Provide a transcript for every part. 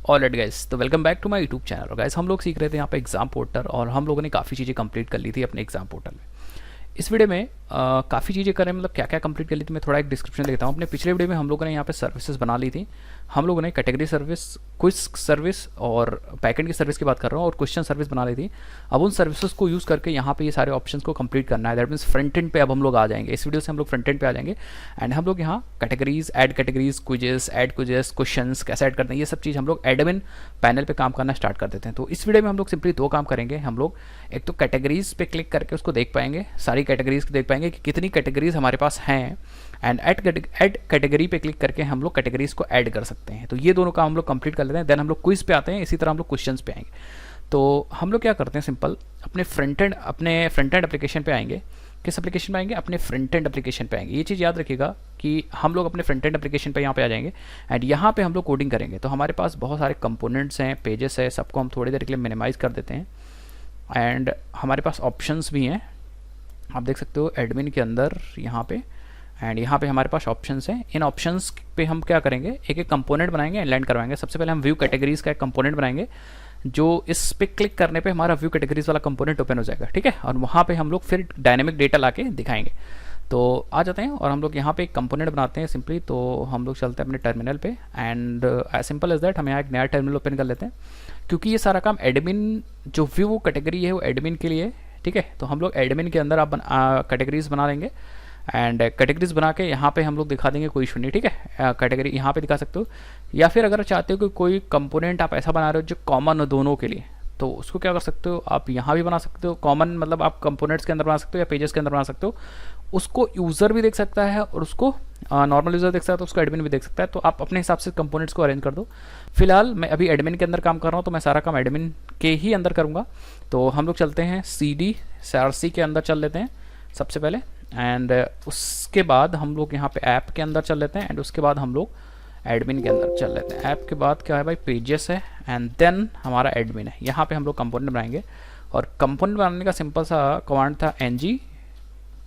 Alright guys, तो welcome back to my YouTube channel. और guys हम लोग सीख रहे थे यहाँ पे एग्जाम पोर्टल, और हम लोगों ने काफ़ी चीज़ें कंप्लीट कर ली थी अपने एग्जाम पोर्टल में। इस वीडियो में काफ़ी चीज़ें करें, मतलब क्या क्या कंप्लीट कर ली थी मैं थोड़ा एक डिस्क्रिप्शन देता हूँ। अपने पिछले वीडियो में हम लोगों ने यहाँ पे सर्विसेज बना ली थी। हम लोगों ने कैटेगरी सर्विस, क्विज सर्विस और बैकएंड की सर्विस की बात कर रहा हूँ, और क्वेश्चन सर्विस बना ली थी। अब उन सर्विसेज को यूज़ करके यहाँ पे ये सारे ऑप्शंस को कंप्लीट करना है। दैट मीन्स फ्रंट एंड पे अब हम लोग आ जाएंगे। इस वीडियो से हम लोग फ्रंट एंड पे आ जाएंगे एंड हम लोग यहाँ categories, add categories, quizzes, add quizzes, questions कैसे ऐड करते हैं, ये सब चीज़ हम लोग एडमिन पैनल पे काम करना स्टार्ट कर देते हैं। तो इस वीडियो में हम लोग सिंपली दो काम करेंगे। हम लोग एक तो कैटेगरीज पे क्लिक करके उसको देख पाएंगे, सारी कैटेगरीज को देख पाएंगे कि कितनी कैटेगरीज हमारे पास हैं, एंड ऐड कैटेगरी पे क्लिक करके हम लोग कैटेगरीज को ऐड कर सकते हैं। तो ये दोनों काम हम लोग कंप्लीट कर लेते हैं, देन हम लोग क्विज पे आते हैं। इसी तरह हम लोग क्वेश्चंस पे आएंगे। तो हम लोग क्या करते हैं, सिंपल अपने फ्रंट एंड एप्लीकेशन पे आएंगे। किस एप्लीकेशन पे आएंगे? अपने फ्रंट एंड एप्लीकेशन पे आएंगे। ये चीज़ याद रखिएगा कि हम लोग अपने फ्रंट एंड एप्लीकेशन पे यहाँ पे आ जाएंगे एंड यहाँ पे हम लोग कोडिंग करेंगे। तो हमारे पास बहुत सारे कंपोनेंट्स हैं, पेजेस है, सबको हम थोड़ी देर के लिए मिनिमाइज कर देते हैं। एंड हमारे पास ऑप्शंस भी हैं, आप देख सकते हो एडमिन के अंदर यहाँ पे। एंड यहाँ पे हमारे पास ऑप्शंस हैं। इन ऑप्शंस पे हम क्या करेंगे, एक एक कंपोनेंट बनाएंगे एंड लैंड करवाएंगे। सबसे पहले हम व्यू कैटेगरीज का एक कंपोनेंट बनाएंगे, जो इस पे क्लिक करने पे हमारा व्यू कैटेगरीज वाला कंपोनेंट ओपन हो जाएगा, ठीक है। और वहाँ पे हम लोग फिर डायनेमिक डेटा ला के दिखाएंगे। तो आ जाते हैं और हम लोग यहाँ पे एक कंपोनेंट बनाते हैं सिंपली। तो हम लोग चलते हैं अपने टर्मिनल पे and as simple as that हम यहाँ एक नया टर्मिनल ओपन कर लेते हैं, क्योंकि ये सारा काम एडमिन, जो व्यू कैटेगरी है वो एडमिन के लिए, ठीक है। तो हम लोग एडमिन के अंदर आप कैटेगरीज बना लेंगे एंड कैटेगरीज बना के यहाँ पे हम लोग दिखा देंगे, कोई इशू नहीं, ठीक है। कैटेगरी यहाँ पे दिखा सकते हो, या फिर अगर चाहते हो कि कोई कंपोनेंट आप ऐसा बना रहे हो जो कॉमन हो दोनों के लिए, तो उसको क्या कर सकते हो, आप यहाँ भी बना सकते हो। कॉमन मतलब आप कंपोनेंट्स के अंदर बना सकते हो या पेजेस के अंदर बना सकते हो। उसको यूज़र भी देख सकता है और उसको नॉर्मल यूज़र देख सकता है, तो उसको एडमिन भी देख सकता है। तो आप अपने हिसाब से कंपोनेंट्स को अरेंज कर दो। फिलहाल मैं अभी एडमिन के अंदर काम कर रहा हूँ, तो मैं सारा काम एडमिन के ही अंदर करूँगा। तो हम लोग चलते हैं CRC के अंदर चल लेते हैं सबसे पहले, एंड उसके बाद हम लोग यहाँ पे ऐप के अंदर चल लेते हैं, एंड उसके बाद हम लोग एडमिन के अंदर चल लेते हैं। ऐप के बाद क्या है भाई, पेजेस है, एंड देन हमारा एडमिन है। यहाँ पे हम लोग कंपोनेंट बनाएंगे, और कंपोनेंट बनाने का सिंपल सा कमांड था ng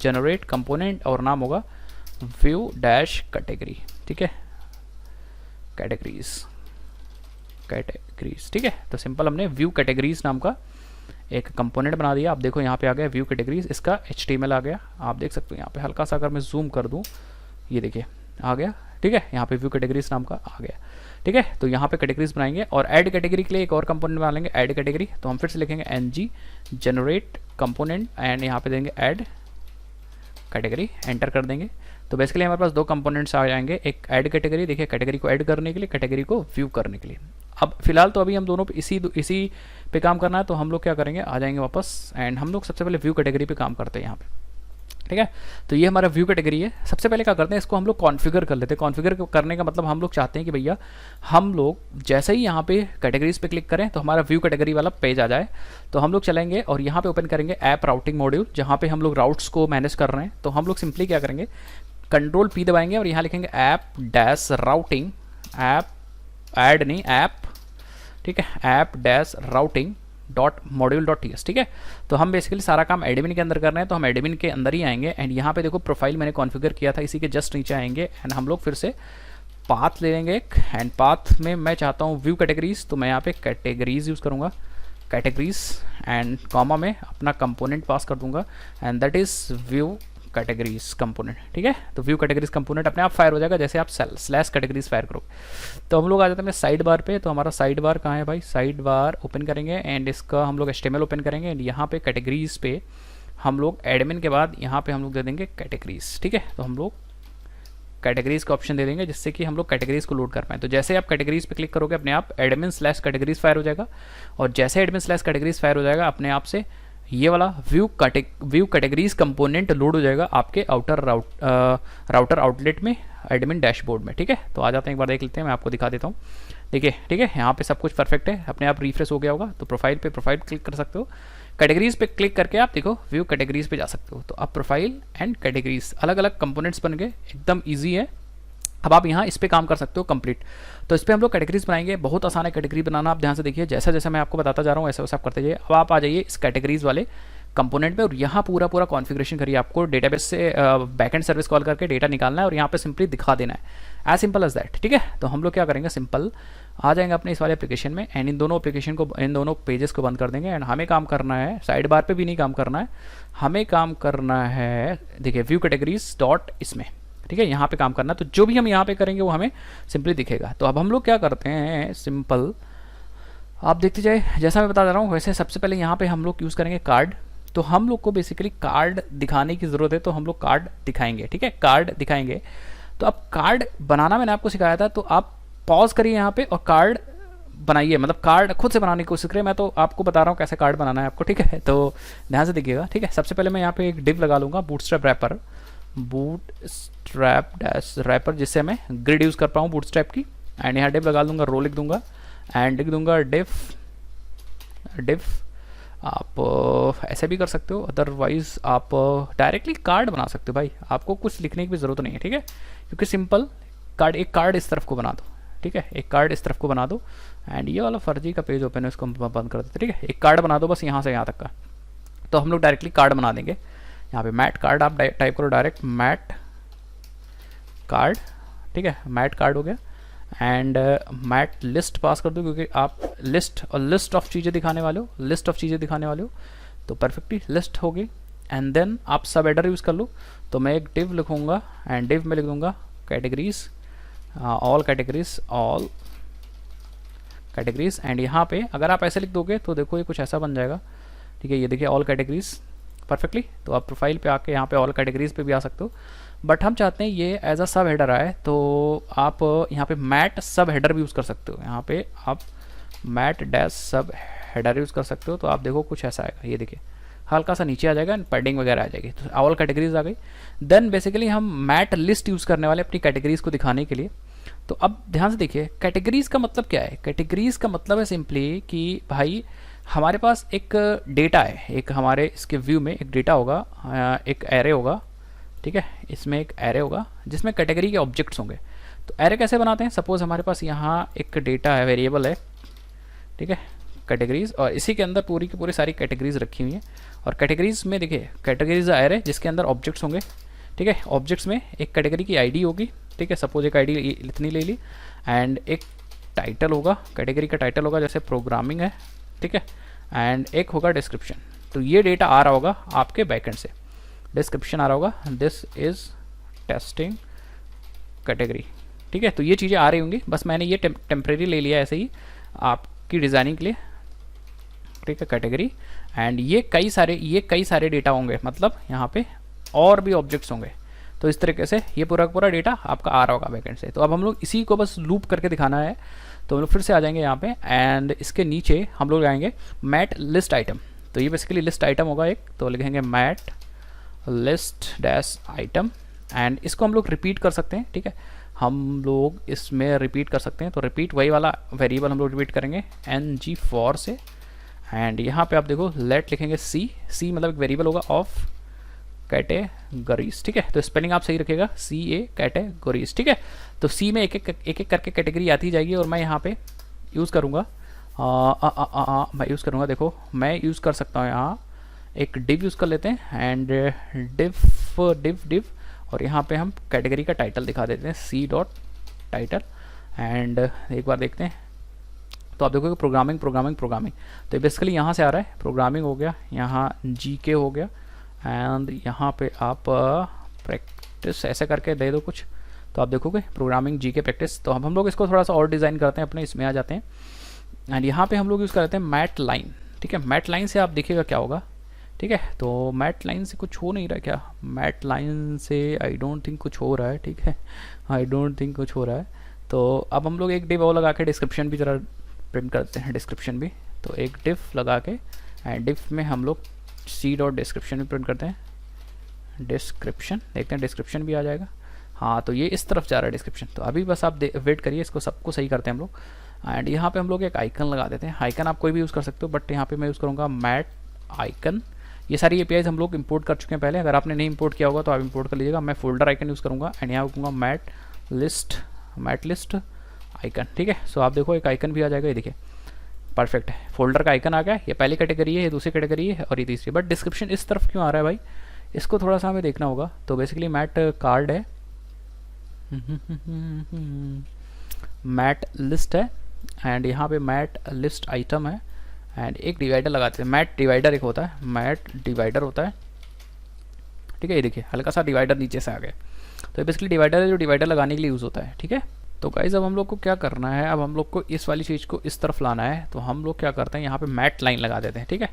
जनरेट कंपोनेंट, और नाम होगा व्यू डैश कैटेगरी, ठीक है, कैटेगरीज, ठीक है। तो सिंपल हमने व्यू कैटेगरीज नाम का एक कंपोनेंट बना दिया। आप देखो यहाँ पे आ गया व्यू कैटेगरीज, इसका HTML आ गया, आप देख सकते हो। यहाँ पे हल्का सा अगर मैं जूम कर दूँ, ये देखिए आ गया, ठीक है। यहाँ पे व्यू कैटेगरीज नाम का आ गया, ठीक है। तो यहाँ पे कैटेगरीज बनाएंगे, और ऐड कैटेगरी के लिए एक और कंपोनेंट बना लेंगे, ऐड कैटेगरी। तो हम फिर से लिखेंगे ng जनरेट कंपोनेंट, एंड यहाँ पे देंगे ऐड कैटेगरी, एंटर कर देंगे। तो बेसिकली हमारे पास दो कंपोनेंट्स आ जाएंगे, एक ऐड कैटेगरी, देखिए कैटेगरी को ऐड करने के लिए, कैटेगरी को व्यू करने के लिए। अब फिलहाल तो अभी हम दोनों पे इसी पे काम करना है। तो हम लोग क्या करेंगे, आ जाएंगे वापस, एंड हम लोग सबसे पहले व्यू कैटेगरी पे काम करते हैं यहाँ पे, ठीक है। तो ये हमारा व्यू कैटेगरी है। सबसे पहले क्या करते हैं, इसको हम लोग कॉन्फ़िगर कर लेते हैं। कॉन्फ़िगर करने का मतलब हम लोग चाहते हैं कि भैया हम लोग जैसे ही यहाँ पे कैटेगरीज पे क्लिक करें तो हमारा व्यू कैटेगरी वाला पेज आ जाए। तो हम लोग चलेंगे और यहाँ पे ओपन करेंगे ऐप राउटिंग मॉड्यूल, जहाँ पे हम लोग राउट्स को मैनेज कर रहे हैं। तो हम लोग सिंपली क्या करेंगे, कंट्रोल P दबाएंगे और यहाँ लिखेंगे app dash routing, app add नहीं ऐप, ठीक है, ऐप डैश राउटिंग .module.ts, ठीक है। तो हम बेसिकली सारा काम एडमिन के अंदर कर रहे हैं, तो हम एडमिन के अंदर ही आएंगे, एंड यहाँ पे देखो प्रोफाइल मैंने कॉन्फ़िगर किया था, इसी के जस्ट नीचे आएंगे, एंड हम लोग फिर से पाथ ले लेंगे एक, एंड पाथ में मैं चाहता हूँ व्यू कैटेगरीज, तो मैं यहाँ पे कैटेगरीज यूज़ करूँगा, कैटेगरीज एंड कॉमा में अपना कंपोनेंट पास कर दूंगा, and that is view categories component, ठीक है। तो व्यू कैटेगरीज कंपोनेंट अपने आप फायर हो जाएगा जैसे आप स्लैश कैटेगरीज फायर करोगे। तो हम लोग आ जाते हैं साइड बार पे। तो हमारा साइड बार कहाँ है भाई, साइड बार ओपन करेंगे, एंड इसका हम लोग HTML ओपन करेंगे, एंड यहाँ पे कैटेगरीज पे हम लोग एडमिन के बाद यहाँ पे हम लोग दे देंगे कैटेगरीज, ठीक है। तो हम लोग कैटेगरीज का ऑप्शन दे देंगे, जिससे कि हम लोग कैटेगरीज को लोड कर पाएँ। तो जैसे आप कैटेगरीज पे क्लिक करोगे अपने आप एडमिन स्लैश कैटेगरीज फायर हो जाएगा, और जैसे एडमिन स्लैश कैटेगरीज फायर हो जाएगा अपने आप से ये वाला व्यू कैटेगरीज कंपोनेंट लोड हो जाएगा आपके राउटर आउटलेट में, एडमिन डैशबोर्ड में, ठीक है। तो आ जाते हैं, एक बार देख लेते हैं, मैं आपको दिखा देता हूँ। देखिए, ठीक है, यहाँ पे सब कुछ परफेक्ट है, अपने आप रिफ्रेश हो गया होगा। तो प्रोफाइल क्लिक कर सकते हो, कैटेगरीज पे क्लिक करके आप देखो व्यू कैटेगरीज पे जा सकते हो। तो अब प्रोफाइल एंड कैटेगरीज अलग अलग कंपोनेंट्स बन गए, एकदम ईजी है। अब आप यहाँ इस पे काम कर सकते हो कंप्लीट। तो इस पे हम लोग कैटेगरीज बनाएंगे, बहुत आसान है कैटेगरी बनाना। आप ध्यान से देखिए, जैसा जैसा मैं आपको बताता जा रहा हूँ वैसा वैसा आप करते जाइए। अब आप आ जाइए इस कैटेगरीज वाले कंपोनेंट में, और यहाँ पूरा कॉन्फ़िगरेशन करिए। आपको डेटाबेस से बैकएंड सर्विस कॉल करके डेटा निकालना है और यहाँ पे सिंपली दिखा देना है, एज सिंपल एज दैट, ठीक है। तो हम लोग क्या करेंगे, सिंपल आ जाएंगे अपने इस वाले एप्लीकेशन में एंड इन दोनों एप्लीकेशन को, इन दोनों पेजेस को बंद कर देंगे। एंड हमें काम करना है, साइड बार पे भी नहीं काम करना है, हमें काम करना है, देखिए व्यू कैटेगरीज डॉट इसमें, ठीक है, यहाँ पे काम करना है। तो जो भी हम यहाँ पे करेंगे वो हमें सिंपली दिखेगा। तो अब हम लोग क्या करते हैं, सिंपल आप देखते जाए, जैसा मैं बता रहा हूँ वैसे सबसे पहले यहाँ पे हम लोग यूज़ करेंगे कार्ड। तो हम लोग को बेसिकली कार्ड दिखाने की ज़रूरत है, तो हम लोग कार्ड दिखाएंगे, ठीक है, कार्ड दिखाएंगे। तो अब कार्ड बनाना मैंने आपको सिखाया था, तो आप पॉज करिए यहाँ पे और कार्ड बनाइए, मतलब कार्ड खुद से बनाने की कोशिश करें। मैं तो आपको बता रहा हूँ कैसे कार्ड बनाना है आपको, ठीक है, तो ध्यान से देखिएगा, ठीक है। सबसे पहले मैं यहाँ पे एक डिव लगा लूँगा, bootstrap wrapper, bootstrap dash wrapper, जिससे मैं ग्रिड यूज़ कर पाऊँ बूटस्ट्रैप की। एंड यहाँ डिव लगा लूँगा, रो लिख दूंगा एंड लिख दूंगा डिव। आप ऐसे भी कर सकते हो, अदरवाइज आप डायरेक्टली कार्ड बना सकते हो भाई, आपको कुछ लिखने की भी ज़रूरत नहीं है, ठीक है, क्योंकि सिंपल कार्ड, एक कार्ड इस तरफ को बना दो, ठीक है, एक कार्ड इस तरफ को बना दो। एंड ये वाला फर्जी का पेज ओपन है, इसको बंद कर देते, ठीक है, एक कार्ड बना दो बस यहाँ से यहाँ तक का। तो हम लोग डायरेक्टली कार्ड बना देंगे। यहाँ पे मैट कार्ड आप टाइप करो, डायरेक्ट मैट कार्ड, ठीक है, मैट कार्ड हो गया। एंड मैट लिस्ट पास कर दो, क्योंकि आप लिस्ट और लिस्ट ऑफ चीज़ें दिखाने वाले हो, लिस्ट ऑफ चीज़ें दिखाने वाले हो, तो परफेक्टली लिस्ट हो गई। एंड देन आप सब एडर यूज़ कर लो, तो मैं एक डिव लिखूँगा एंड डिव में लिख दूँगा categories, all categories, all categories. And यहाँ पे अगर आप ऐसे लिख दोगे तो देखो ये कुछ ऐसा बन जाएगा, ठीक है, ये देखिए ऑल कैटेगरीज परफेक्टली। तो आप प्रोफाइल पे आके यहाँ पे ऑल कैटेगरीज पे भी आ सकते हो, बट हम चाहते हैं ये एज अ सब हेडर आए, तो आप यहाँ पे मैट सब हेडर भी यूज़ कर सकते हो। यहाँ पे आप मैट डैश सब हेडर यूज़ कर सकते हो, तो आप देखो कुछ ऐसा आएगा, ये देखिए हल्का सा नीचे आ जाएगा एंड पैडिंग वगैरह आ जाएगी, तो ऑल कैटेगरीज आ गई। देन बेसिकली हम मैट लिस्ट यूज़ करने वाले अपनी कैटेगरीज को दिखाने के लिए। तो अब ध्यान से देखिए, कैटेगरीज का मतलब क्या है, कैटेगरीज का मतलब है सिंपली कि भाई हमारे पास एक डेटा है, एक हमारे इसके व्यू में एक डेटा होगा, एक एरे होगा, ठीक है, इसमें एक एरे होगा जिसमें कैटेगरी के ऑब्जेक्ट्स होंगे। तो एरे कैसे बनाते हैं, सपोज हमारे पास यहाँ एक डेटा है, वेरिएबल है, ठीक है, कैटेगरीज, और इसी के अंदर पूरी की पूरी सारी कैटेगरीज रखी हुई हैं। और कैटेगरीज में देखिए, कैटेगरीज एरे जिसके अंदर ऑब्जेक्ट्स होंगे, ठीक है, ऑब्जेक्ट्स में एक कैटेगरी की आईडी होगी, ठीक है, सपोज एक आईडी इतनी ले ली, एंड एक टाइटल होगा, कैटेगरी का टाइटल होगा, जैसे प्रोग्रामिंग है, ठीक है, एंड एक होगा डिस्क्रिप्शन। तो ये डेटा आ रहा होगा आपके बैकएंड से, डिस्क्रिप्शन आ रहा होगा, दिस इज़ टेस्टिंग कैटेगरी, ठीक है। तो ये चीज़ें आ रही होंगी, बस मैंने ये टेम्परेरी ले लिया ऐसे ही आपकी डिज़ाइनिंग के लिए, ठीक है, कैटेगरी। एंड ये कई सारे डेटा होंगे, मतलब यहाँ पे और भी ऑब्जेक्ट्स होंगे। तो इस तरीके से ये पूरा पूरा डेटा आपका आ रहा होगा बैकएंड से। तो अब हम लोग इसी को बस लूप करके दिखाना है। तो हम लोग फिर से आ जाएंगे यहाँ पे एंड इसके नीचे हम लोग आएंगे मैट लिस्ट आइटम। तो ये बेसिकली लिस्ट आइटम होगा एक, तो लिखेंगे mat list dash item and इसको हम लोग रिपीट कर सकते हैं, ठीक है, हम लोग इसमें रिपीट कर सकते हैं। तो रिपीट वही वाला वेरिएबल हम लोग रिपीट करेंगे ng फॉर से। एंड यहाँ पे आप देखो लेट लिखेंगे सी मतलब एक वेरिएबल होगा ऑफ कैटेगरीज, ठीक है। तो स्पेलिंग आप सही रखिएगा, CA कैटेगरीज, ठीक है। तो सी में एक एक करके कैटेगरी आती जाएगी और मैं यहाँ पे यूज़ करूँगा मैं यूज़ करूँगा, देखो मैं यूज़ कर सकता हूँ यहाँ एक डिव यूज़ कर लेते हैं एंड डिव और यहाँ पे हम कैटेगरी का टाइटल दिखा देते हैं C डॉट टाइटल। एंड एक बार देखते हैं तो आप देखोगे प्रोग्रामिंग। तो बेसिकली यहाँ से आ रहा है, प्रोग्रामिंग हो गया, यहाँ GK हो गया एंड यहाँ पे आप प्रैक्टिस ऐसे करके दे दो कुछ, तो आप देखोगे प्रोग्रामिंग GK प्रैक्टिस। तो अब हम लोग इसको थोड़ा सा और डिज़ाइन करते हैं, अपने इसमें आ जाते हैं एंड यहाँ पे हम लोग यूज़ करते हैं मैट लाइन, ठीक है। मैट लाइन से आप देखिएगा क्या होगा, ठीक है। तो मैट लाइन से कुछ हो नहीं रहा क्या, मैट लाइन से आई डोंट थिंक कुछ हो रहा है, ठीक है, आई डोंट थिंक कुछ हो रहा है। तो अब हम लोग एक डिव लगा के डिस्क्रिप्शन भी ज़रा प्रिंट करते हैं, डिस्क्रिप्शन भी। तो एक डिव लगा के एंड डिव में हम लोग C डॉट डिस्क्रिप्शन भी प्रिंट करते हैं, डिस्क्रिप्शन देखते हैं डिस्क्रिप्शन भी आ जाएगा। हाँ तो ये इस तरफ जा रहा है डिस्क्रिप्शन। तो अभी बस आप वेट करिए, इसको सबको सही करते हैं हम लोग। एंड यहाँ पे हम लोग एक आइकन लगा देते हैं, आइकन आप कोई भी यूज़ कर सकते हो बट यहाँ पे मैं यूज़ करूँगा मैट आइकन। ये सारी APIs हम लोग इंपोर्ट कर चुके हैं पहले, अगर आपने नहीं इंपोर्ट किया होगा तो आप इंपोर्ट कर लीजिएगा। मैं फोल्डर आइकन यूज़ करूँगा एंड यहाँ कहूँगा मैट लिस्ट आइकन, ठीक है। सो आप देखो एक आइकन भी आ जाएगा, ये देखिए परफेक्ट है, फोल्डर का आइकन आ गया। ये पहली कैटेगरी है, ये दूसरी कैटेगरी है और ये तीसरी। बट डिस्क्रिप्शन इस तरफ क्यों आ रहा है भाई, इसको थोड़ा सा हमें देखना होगा। तो बेसिकली मैट कार्ड है मैट लिस्ट है एंड यहाँ पे मैट लिस्ट आइटम है एंड एक डिवाइडर लगाते हैं, मैट डिवाइडर एक होता है, मैट डिवाइडर होता है, ठीक है। ये देखिए हल्का सा डिवाइडर नीचे से आ गया, तो ये बेसिकली डिवाइडर है जो डिवाइडर लगाने के लिए यूज़ होता है, ठीक है। तो गाइस अब हम लोग को क्या करना है, अब हम लोग को इस वाली चीज़ को इस तरफ लाना है, तो हम लोग क्या करते हैं यहाँ पे मैट लाइन लगा देते हैं, ठीक है।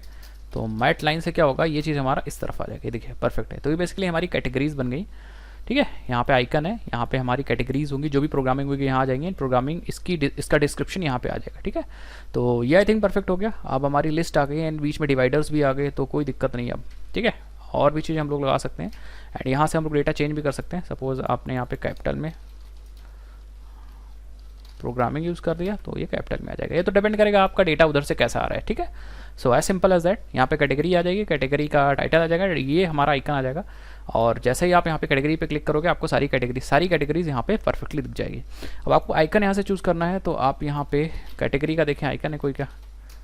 तो मैट लाइन से क्या होगा, ये चीज़ हमारा इस तरफ आ जाएगी, देखिए परफेक्ट है। तो ये बेसिकली हमारी कैटेगरीज बन गई, ठीक है। यहाँ पे आइकन है, यहाँ पे हमारी कैटेगरीज होंगी, जो भी प्रोग्रामिंग होगी यहाँ आ जाएंगी, प्रोग्रामिंग इसका डिस्क्रिप्शन यहाँ पे आ जाएगा, ठीक है। तो ये आई थिंक परफेक्ट हो गया। अब हमारी लिस्ट आ गई एंड बीच में डिवाइडर्स भी आ गए, तो कोई दिक्कत नहीं है अब, ठीक है। और भी चीज़ें हम लोग लगा सकते हैं एंड यहाँ से हम लोग डेटा चेंज भी कर सकते हैं। सपोज आपने यहाँ पे कैपिटल में प्रोग्रामिंग यूज़ कर दिया तो ये कैपिटल में आ जाएगा, ये तो डिपेंड करेगा आपका डेटा उधर से कैसा आ रहा है, ठीक है। So as simple as that. यहाँ पे कैटेगरी आ जाएगी, कैटेगरी का टाइटल आ जाएगा, ये हमारा आइकन आ जाएगा और जैसे ही आप यहाँ पे कैटेगरी पे क्लिक करोगे आपको सारी कैटेगरीज यहाँ पे परफेक्टली दिख जाएगी। अब आपको आइकन यहाँ से चूज़ करना है, तो आप यहाँ पे कैटेगरी का देखें आइकन है कोई क्या,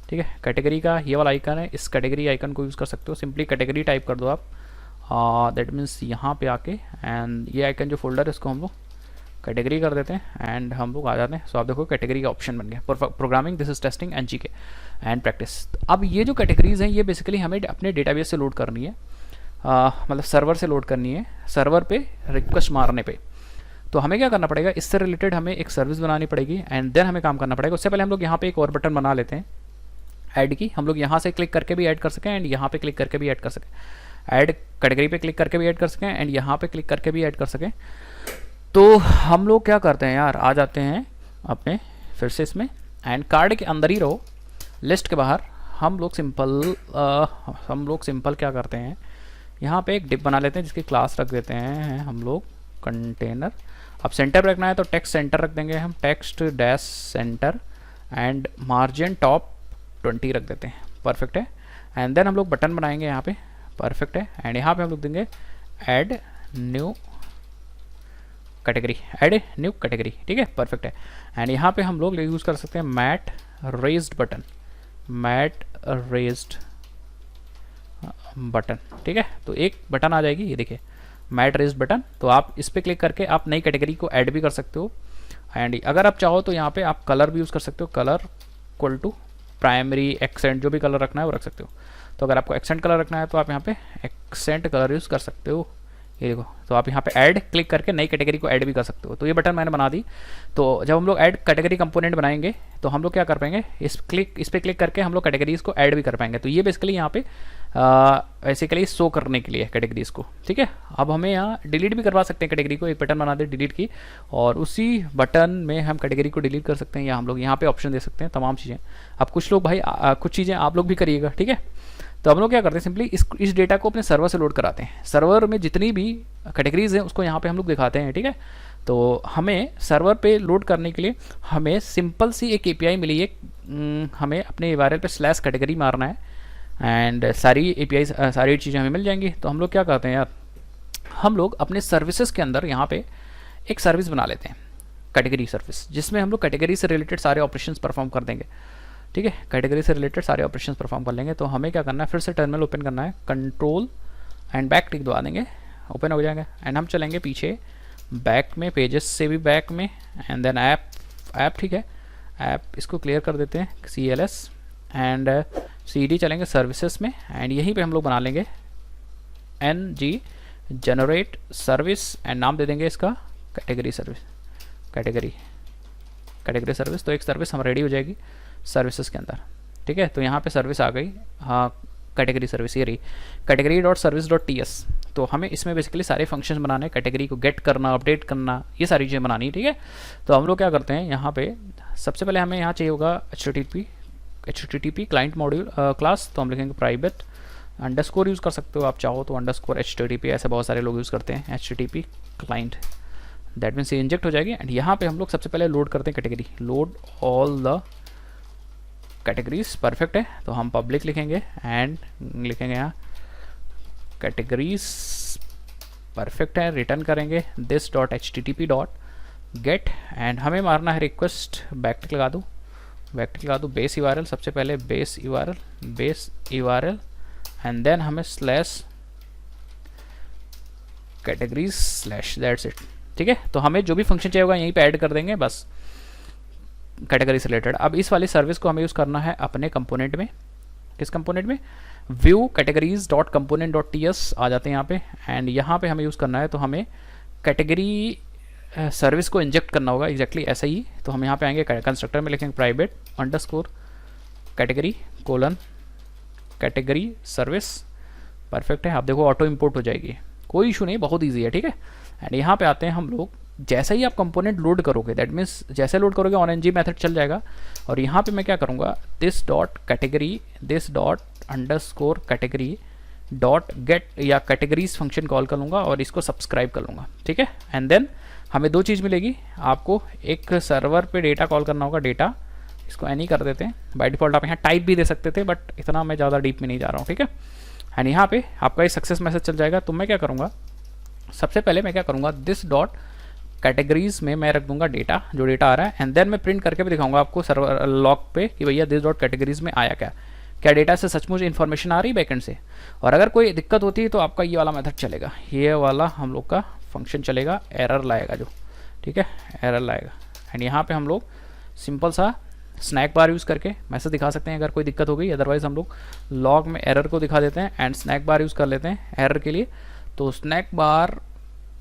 ठीक है। कैटेगरी का ये वाला आइकन है, इस कैटेगरी आइकन को यूज़ कर सकते हो, सिंपली कैटेगरी टाइप कर दो आप, दैट मीन्स यहाँ पे आके एंड ये आइकन जो फोल्डर है इसको हम लोग कैटेगरी कर देते हैं एंड हम लोग आ जाते हैं। सो आप देखो कैटेगरी का ऑप्शन बन गया, programming this is testing and GK and practice. अब ये जो कैटेगरीज हैं ये बेसिकली हमें अपने डेटाबेस से लोड करनी है, मतलब सर्वर से लोड करनी है, सर्वर पे रिक्वेस्ट मारने पे। तो हमें क्या करना पड़ेगा, इससे रिलेटेड हमें एक सर्विस बनानी पड़ेगी एंड देन हमें काम करना पड़ेगा। उससे पहले हम लोग यहाँ पे एक और बटन बना लेते हैं ऐड की, हम लोग यहाँ से क्लिक करके भी ऐड कर सकें एंड यहाँ पे क्लिक करके भी ऐड कर सकें, ऐड कैटेगरी पे क्लिक करके भी ऐड कर सकें एंड यहाँ पे क्लिक करके भी ऐड कर सकें। तो हम लोग क्या करते हैं यार, आ जाते हैं अपने फिर से इसमें एंड कार्ड के अंदर ही रहो, लिस्ट के बाहर हम लोग सिंपल क्या करते हैं, यहाँ पे एक डिप बना लेते हैं जिसकी क्लास रख देते हैं हम लोग कंटेनर। अब सेंटर रखना है तो टेक्स्ट सेंटर रख देंगे हम, text dash centre and margin top 20 रख देते हैं, परफेक्ट है। एंड देन हम लोग बटन बनाएंगे यहाँ पे, परफेक्ट है। एंड यहाँ पे हम लोग देंगे add new category, add new category, ठीक है, परफेक्ट है। एंड यहाँ पे हम लोग यूज़ कर सकते हैं mat raised button, mat raised button, ठीक है। तो एक बटन आ जाएगी, ये देखिए मैट रेज्ड बटन। तो आप इस पर क्लिक करके आप नई कैटेगरी को ऐड भी कर सकते हो एंड अगर आप चाहो तो यहाँ पे आप कलर भी यूज़ कर सकते हो, colour equal to primary accent, जो भी कलर रखना है वो रख सकते हो। तो अगर आपको एक्सेंट कलर रखना है तो आप यहाँ पे एक्सेंट कलर यूज़ कर सकते हो, ये देखो। तो आप यहाँ पे ऐड क्लिक करके नई कैटेगरी को ऐड भी कर सकते हो। तो ये बटन मैंने बना दी। तो जब हम लोग ऐड कैटेगरी कंपोनेंट बनाएंगे तो हम लोग क्या कर पाएंगे, इस पे क्लिक करके हम लोग कैटेगरीज को ऐड भी कर पाएंगे। तो ये बेसिकली यहाँ पे बेसिकली शो करने के लिए कैटेगरीज को, ठीक है। अब हमें यहाँ डिलीट भी करवा सकते हैं कैटेगरी को, एक बटन बना दे डिलीट की और उसी बटन में हम कैटेगरी को डिलीट कर सकते हैं, या हम लोग यहाँ पे ऑप्शन दे सकते हैं तमाम चीज़ें। अब कुछ लोग भाई कुछ चीज़ें आप लोग भी करिएगा, ठीक है। तो हम लोग क्या करते हैं, सिंपली इस डेटा को अपने सर्वर से लोड कराते हैं, सर्वर में जितनी भी कैटेगरीज हैं उसको यहाँ पे हम लोग दिखाते हैं, ठीक है। तो हमें सर्वर पे लोड करने के लिए हमें सिंपल सी एक API मिली है, हमें अपने URL पे स्लैश कैटेगरी मारना है एंड सारी API सारी चीज़ें हमें मिल जाएंगी। तो हम लोग क्या करते हैं यार, हम लोग अपने सर्विसेज के अंदर यहाँ पे एक सर्विस बना लेते हैं, कैटेगरी सर्विस, जिसमें हम लोग कैटेगरी से रिलेटेड सारे ऑपरेशंस परफॉर्म कर देंगे, ठीक है। कैटेगरी से रिलेटेड सारे ऑपरेशंस परफॉर्म कर लेंगे। तो हमें क्या करना है, फिर से टर्मिनल ओपन करना है, कंट्रोल एंड बैक क्लिक दबा देंगे, ओपन हो जाएंगे एंड हम चलेंगे पीछे बैक में, पेजेस से भी बैक में एंड देन ऐप, ठीक है। ऐप इसको क्लियर कर देते हैं, CLS एंड CD चलेंगे सर्विसेज में एंड यहीं पे हम लोग बना लेंगे NG जनरेट सर्विस एंड नाम दे देंगे इसका कैटेगरी सर्विस, कैटेगरी सर्विस। तो एक सर्विस हम रेडी हो जाएगी सर्विसेज के अंदर, ठीक है। तो यहाँ पे सर्विस आ गई, हाँ कैटेगरी सर्विस ये रही, category.service.ts। तो हमें इसमें बेसिकली सारे फंक्शंस बनाने, कैटेगरी को गेट करना, अपडेट करना, ये सारी चीज़ें बनानी है, ठीक है। तो हम लोग क्या करते हैं, यहाँ पे सबसे पहले हमें यहाँ चाहिए होगा HTTP क्लाइंट मॉड्यूल क्लास। तो हम लिखेंगे प्राइवेट अंडरस्कोर यूज़ कर सकते हो आप चाहो तो, अंडरस्कोर HTTP, ऐसे बहुत सारे लोग यूज़ करते हैं HTTP क्लाइंट, दैट मीन्स ये इंजेक्ट हो जाएगी। एंड यहाँ पे हम लोग सबसे पहले लोड करते हैं category, load all the categories, perfect है। तो हम पब्लिक लिखेंगे एंड लिखेंगे यहाँ कैटेगरीज, परफेक्ट है। रिटर्न करेंगे this.http.get एंड हमें मारना है रिक्वेस्ट, बैकटिक लगा दूँ, बेस URL, सबसे पहले बेस URL एंड देन हमें slash categories slash, that's it, ठीक है। तो हमें जो भी फंक्शन चाहिए होगा यहीं पे ऐड कर देंगे बस। कैटेगरी से रिलेटेड। अब इस वाली सर्विस को हमें यूज़ करना है अपने कंपोनेंट में। किस कंपोनेंट में? View categories dot component dot T S आ जाते हैं यहाँ पे, एंड यहाँ पे हमें यूज़ करना है, तो हमें कैटेगरी सर्विस को इंजेक्ट करना होगा एग्जैक्टली ऐसा ही। तो हम यहाँ पे आएंगे, कंस्ट्रक्टर में लिखेंगे private underscore category colon category service. Perfect है, आप देखो ऑटो इंपोर्ट हो जाएगी, कोई इशू नहीं, बहुत ईजी है, ठीक है। एंड यहाँ पे आते हैं हम लोग, जैसे ही आप कंपोनेंट लोड करोगे, दैट मीन्स जैसे लोड करोगे ऑन एन जी मेथड चल जाएगा, और यहाँ पे मैं क्या करूँगा, this dot category this dot underscore category dot gate या कैटेगरीज फंक्शन कॉल कर लूँगा और इसको सब्सक्राइब कर लूँगा, ठीक है। एंड देन हमें दो चीज़ मिलेगी, आपको एक सर्वर पे डेटा कॉल करना होगा, डेटा इसको एनी कर देते हैं। बाय डिफॉल्ट आप यहाँ टाइप भी दे सकते थे, बट इतना मैं ज़्यादा डीप में नहीं जा रहा हूँ, ठीक है। एंड यहाँ पे आपका एक सक्सेस मैसेज चल जाएगा। तो मैं क्या करूँगा, सबसे पहले मैं क्या करूँगा, दिस डॉट कैटेगरीज में मैं रख दूंगा डेटा, जो डेटा आ रहा है, एंड देन मैं प्रिंट करके भी दिखाऊंगा आपको सर्वर लॉग पे कि भैया दिस डॉट कैटेगरीज में आया क्या डेटा से सचमुच इन्फॉर्मेशन आ रही है बैकेंड से। और अगर कोई दिक्कत होती है तो आपका ये वाला मेथड चलेगा, ये वाला हम लोग का फंक्शन चलेगा, एरर लाएगा जो, ठीक है, एरर लाएगा। एंड यहाँ पे हम लोग सिंपल सा स्नैक बार यूज़ करके मैसेज दिखा सकते हैं अगर कोई दिक्कत हो गई, अदरवाइज हम लोग लॉग में एरर को दिखा देते हैं एंड स्नैक बार यूज़ कर लेते हैं एरर के लिए। तो स्नैक बार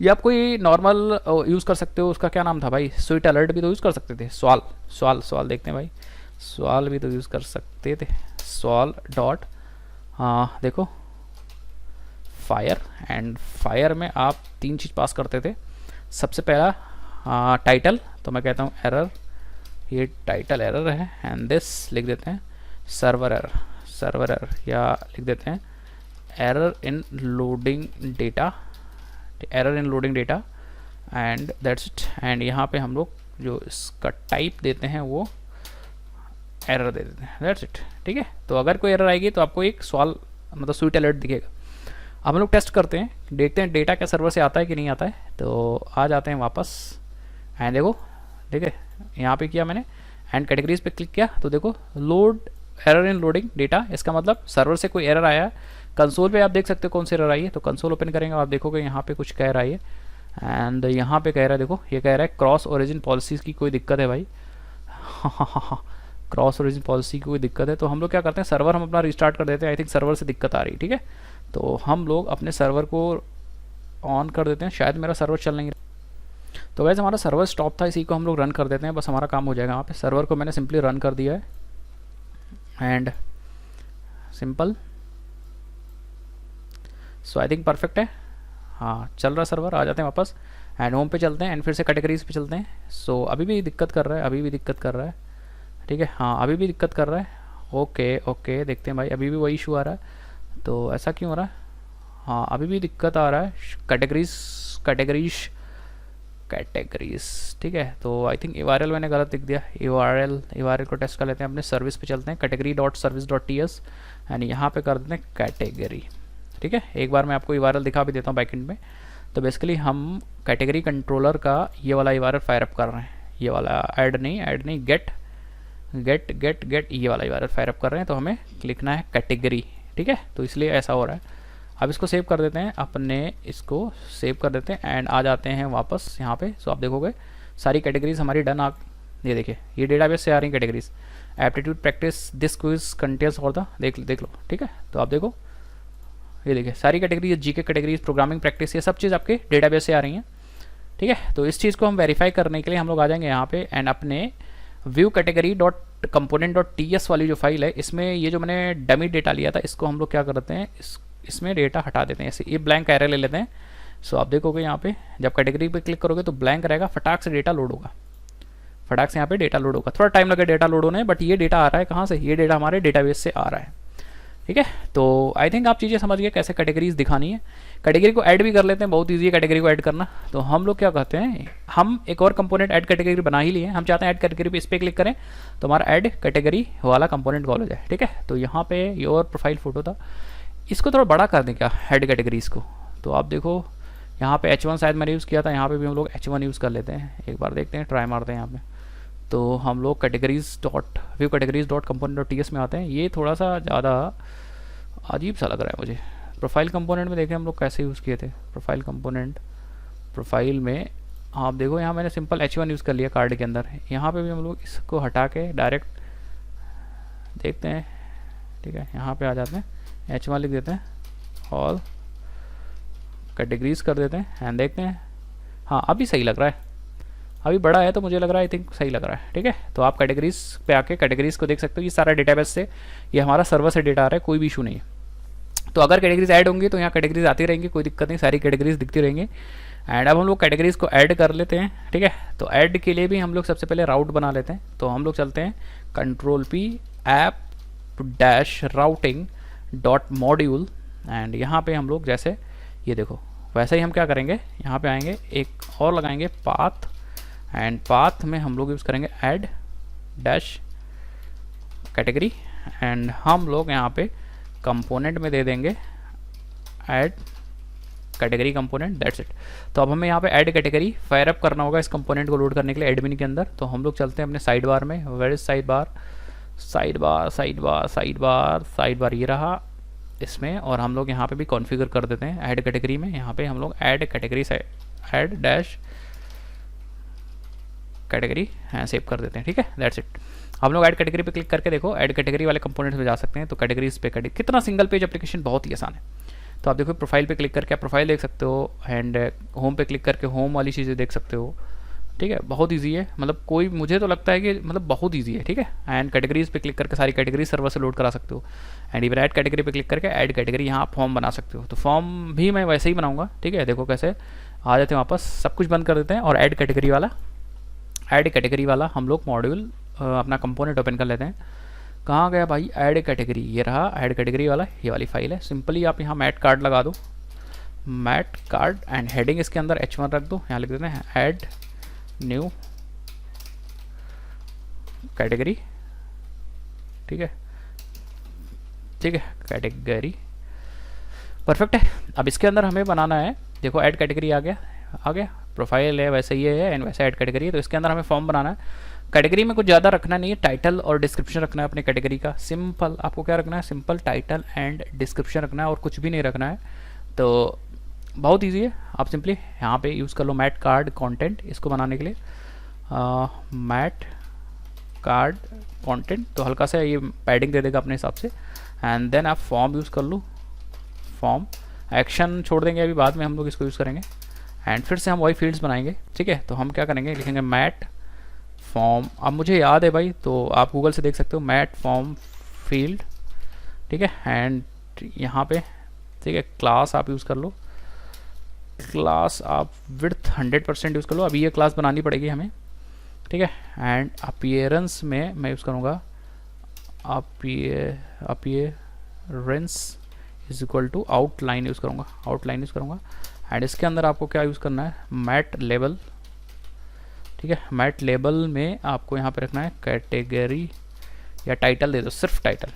या आप कोई नॉर्मल यूज़ कर सकते हो, उसका क्या नाम था भाई, स्वीट अलर्ट भी तो यूज़ कर सकते थे, सवाल देखते हैं भाई, सवाल भी तो यूज़ कर सकते थे, सवाल डॉट देखो फायर, एंड फायर में आप तीन चीज़ पास करते थे। सबसे पहला टाइटल, तो मैं कहता हूँ एरर, ये टाइटल एरर है, एंड दिस लिख देते हैं सर्वर एरर, या लिख देते हैं error in loading data, and that's it. And यहाँ पे हम लोग जो इसका टाइप देते हैं वो एरर दे देते हैं, दैट्स इट, ठीक है। तो अगर कोई एरर आएगी तो आपको एक सवाल मतलब स्वीट अलर्ट दिखेगा। अब हम लोग टेस्ट करते हैं, देखते हैं डेटा क्या सर्वर से आता है कि नहीं आता है। तो आ जाते हैं वापस, एंड देखो, ठीक है, यहाँ पे किया मैंने एंड कैटेगरीज पे क्लिक किया, तो देखो load error in loading data, इसका मतलब सर्वर से कोई एरर आया है। कंसोल पे आप देख सकते हो कौन सी एरर आई है, तो कंसोल ओपन करेंगे आप देखोगे यहाँ पे कुछ कह रहा है, एंड यहाँ पे कह रहा है, देखो ये कह रहा है क्रॉस ओरिजिन पॉलिसीज़ की कोई दिक्कत है भाई। क्रॉस ओरिजिन पॉलिसी की कोई दिक्कत है। तो हम लोग क्या करते हैं, सर्वर हम अपना रिस्टार्ट कर देते हैं, आई थिंक सर्वर से दिक्कत आ रही है, ठीक है। तो हम लोग अपने सर्वर को ऑन कर देते हैं, शायद मेरा सर्वर चल नहीं रहा। तो वैसे हमारा सर्वर स्टॉप था, इसी को हम लोग रन कर देते हैं, बस हमारा काम हो जाएगा। यहाँ पे सर्वर को मैंने सिंपली रन कर दिया है and simple, so I think perfect है, हाँ चल रहा सर्वर। आ जाते हैं वापस एंड होम पे चलते हैं एंड फिर से कैटेगरीज पे चलते हैं। सो अभी भी दिक्कत कर रहा है, ठीक है, हाँ अभी भी दिक्कत कर रहा है। ओके देखते हैं भाई, अभी भी वही इशू आ रहा है, तो ऐसा क्यों हो रहा है? हाँ अभी भी दिक्कत आ रहा है, कैटेगरीज, ठीक है। तो आई थिंक URL मैंने गलत लिख दिया, URL को टेस्ट कर लेते हैं, अपने सर्विस पे चलते हैं, category dot service dot ts and यहाँ पे कर देते हैं कैटेगरी, ठीक है। एक बार मैं आपको URL दिखा भी देता हूँ बैकएंड में। तो बेसिकली हम कैटेगरी कंट्रोलर का ये वाला URL फायर अप कर रहे हैं, ये वाला ऐड नहीं गेट ये वाला URL फायर अप कर रहे हैं। तो हमें लिखना है कैटेगरी, ठीक है, तो इसलिए ऐसा हो रहा है। अब इसको सेव कर देते हैं, अपने इसको सेव कर देते हैं एंड आ जाते हैं वापस यहाँ पे। सो आप देखोगे सारी कैटेगरीज हमारी डन आ, ये देखिए ये डेटाबेस से आ रही categories, aptitude practice this quiz contents और द देख लो, ठीक है। तो आप देखो ये देखिए सारी category, GK categories, programming practice, ये सब चीज़ आपके डेटाबेस से आ रही हैं, ठीक है। तो इस चीज़ को हम वेरीफाई करने के लिए हम लोग आ जाएंगे यहाँ पे एंड अपने view category dot component dot ts वाली जो फाइल है, इसमें ये जो मैंने डमी डेटा लिया था, इसको हम लोग क्या करते हैं, इसमें डेटा हटा देते हैं, ऐसे ये ब्लैंक एरे ले लेते हैं। सो आप देखोगे यहाँ पे जब कैटेगरी पे क्लिक करोगे तो ब्लैंक रहेगा, फटाक से डेटा लोड होगा, फटाक से यहाँ पे डेटा लोड होगा, थोड़ा टाइम लगे डेटा लोड होने, बट ये डेटा आ रहा है कहाँ से, ये डेटा हमारे डेटाबेस से आ रहा है, ठीक है। तो आई थिंक आप चीज़ें समझ गए कैसे कैटेगरीज दिखानी है। कैटेगरी को ऐड भी कर लेते हैं, बहुत ईजी है कैटेगरी को ऐड करना। तो हम लोग क्या कहते हैं, हम एक और कंपोनेंट ऐड कैटेगरी बना ही लिए, हम चाहते हैं ऐड कैटेगरी पे इस पर क्लिक करें तो हमारा ऐड कैटेगरी वाला कंपोनेंट कॉल हो जाए, ठीक है। तो यहाँ पे योर प्रोफाइल फोटो था, इसको थोड़ा बड़ा कर दें क्या ऐड कैटेगरीज को। तो आप देखो यहाँ पे H1 शायद मैंने यूज़ किया था, यहाँ पे भी हम लोग H1 यूज़ कर लेते हैं, एक बार देखते हैं, ट्राई मारते हैं यहाँ पे। तो हम लोग categories dot component dot ts में आते हैं। ये थोड़ा सा ज़्यादा अजीब सा लग रहा है मुझे। प्रोफाइल कंपोनेंट में देखें हम लोग कैसे यूज़ किए थे, प्रोफाइल कंपोनेंट, प्रोफाइल में आप देखो यहाँ मैंने सिंपल H1 यूज़ कर लिया कार्ड के अंदर। यहाँ पे भी हम लोग इसको हटा के डायरेक्ट देखते हैं, ठीक है, यहाँ पे आ जाते हैं, H1 लिख देते हैं और कैटेगरीज कर देते हैं एंड देखते हैं। हाँ अभी सही लग रहा है, अभी बड़ा है तो मुझे लग रहा है आई थिंक सही लग रहा है, ठीक है। तो आप कैटेगरीज पे आके कैटेगरीज को देख सकते हो, ये सारा डेटाबेस से, ये हमारा सर्वर से डेटा आ रहा है, कोई भी इशू नहीं है। तो अगर कैटेगरीज ऐड होंगी तो यहाँ कैटेगरीज आती रहेंगी, कोई दिक्कत नहीं, सारी कैटेगरीज दिखती रहेंगी। एंड अब हम लोग कैटेगरीज को ऐड कर लेते हैं, ठीक है। तो ऐड के लिए भी हम लोग सबसे पहले राउट बना लेते हैं। तो हम लोग चलते हैं Ctrl+P app dash routing dot module and यहाँ पे हम लोग जैसे ये देखो वैसे ही हम क्या करेंगे, यहाँ पे आएंगे, एक और लगाएंगे पाथ एंड पाथ में हम लोग यूज़ करेंगे ऐड डैश कैटेगरी एंड हम लोग यहाँ पे कंपोनेंट में दे देंगे add category component, that's it. तो अब हमें यहाँ पे ऐड कैटेगरी फायर अप करना होगा इस कंपोनेंट को लोड करने के लिए एडमिन के अंदर। तो हम लोग चलते हैं अपने साइड बार में, where is side bar, side bar side bar side bar side bar, ये रहा इसमें। और हम लोग यहाँ पे भी कॉन्फ़िगर कर देते हैं ऐड कैटेगरी में, यहाँ पे हम लोग ऐड कैटेगरी से ऐड डैश कैटेगरी सेव कर देते हैं, ठीक है, दैट्स इट। हम लोग ऐड कैटेगरी पे क्लिक करके देखो ऐड कैटेगरी वाले कंपोनेंट्स में जा सकते हैं। तो कैटेगरीज पे कितना सिंगल पेज एप्लीकेशन, बहुत ही आसान है। तो आप देखो प्रोफाइल पे क्लिक करके आप प्रोफाइल देख सकते हो एंड होम पे क्लिक करके होम वाली चीज़ें देख सकते हो, ठीक है, बहुत इजी है, मतलब कोई मुझे तो लगता है कि मतलब बहुत इजी है, ठीक है। एंड कैटेगरीज पे क्लिक करके सारी कैटेगरीज सर्वर से लोड करा सकते हो एंड इवन ऐड कैटेगरी पे क्लिक करके ऐड कैटेगरी यहाँ आप फॉर्म बना सकते हो। तो फॉर्म भी मैं वैसे ही बनाऊंगा, ठीक है, देखो कैसे आ जाते हैं वापस, सब कुछ बंद कर देते हैं और ऐड कैटेगरी वाला हम लोग मॉड्यूल अपना कंपोनेंट ओपन कर लेते हैं। कहाँ गया भाई ऐड कैटेगरी, ये रहा ऐड कैटेगरी वाला, ये वाली फाइल है। सिंपली आप यहाँ मैट कार्ड लगा दो, मैट कार्ड एंड हेडिंग इसके अंदर H1 रख दो, यहाँ लिख देते हैं ऐड न्यू कैटेगरी, ठीक है, ठीक है, कैटेगरी परफेक्ट है। अब इसके अंदर हमें बनाना है, देखो ऐड कैटेगरी आ गया, प्रोफाइल है वैसे ये है एंड वैसे ऐड कैटेगरी है। तो इसके अंदर हमें फॉर्म बनाना है। कैटेगरी में कुछ ज़्यादा रखना नहीं है, टाइटल और डिस्क्रिप्शन रखना है अपने कैटेगरी का। सिंपल आपको क्या रखना है, सिंपल टाइटल एंड डिस्क्रिप्शन रखना है और कुछ भी नहीं रखना है। तो बहुत इजी है, आप सिंपली यहाँ पे यूज़ कर लो मैट कार्ड कंटेंट इसको बनाने के लिए, मैट कार्ड कंटेंट। तो हल्का सा ये पैडिंग दे देगा अपने हिसाब से एंड देन आप फॉर्म यूज़ कर लो, फॉर्म एक्शन छोड़ देंगे अभी, बाद में हम लोग इसको यूज़ करेंगे एंड फिर से हम वही फील्ड्स बनाएंगे, ठीक है। तो हम क्या करेंगे, लिखेंगे मैट फॉर्म, अब मुझे याद है भाई तो आप गूगल से देख सकते हो, मैट फॉर्म फील्ड, ठीक है। एंड यहाँ पे ठीक है क्लास आप यूज़ कर लो, क्लास आप विड्थ 100% यूज़ कर लो, अभी ये क्लास बनानी पड़ेगी हमें, ठीक है। एंड अपीयरेंस में मैं यूज़ करूँगा appearance is equal to outline use करूँगा, आउटलाइन यूज़ करूँगा। एंड इसके अंदर आपको क्या यूज़ करना है, मैट लेबल, ठीक है। मैट लेबल में आपको यहाँ पे रखना है कैटेगरी या टाइटल दे दो, सिर्फ टाइटल,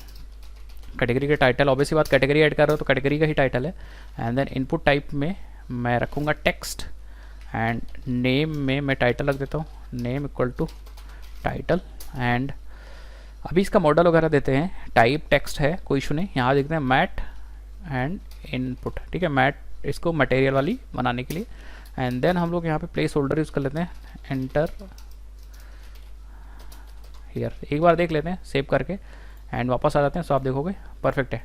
कैटेगरी के टाइटल, ऑब्वियसली बात कैटेगरी ऐड कर रहे हो तो कैटेगरी का ही टाइटल है। एंड देन इनपुट टाइप में मैं रखूँगा टेक्स्ट एंड नेम में मैं टाइटल रख देता हूँ, name equal to title. And अभी इसका मॉडल वगैरह देते हैं, टाइप टेक्स्ट है कोई इशू नहीं। यहाँ देखते हैं मैट एंड इनपुट, ठीक है, मैट इसको मटेरियल वाली बनाने के लिए। एंड देन हम लोग यहाँ पे प्लेस होल्डर यूज़ कर लेते हैं, एंटर हियर, एक बार देख लेते हैं सेव करके एंड वापस आ जाते हैं। सो आप देखोगे परफेक्ट है।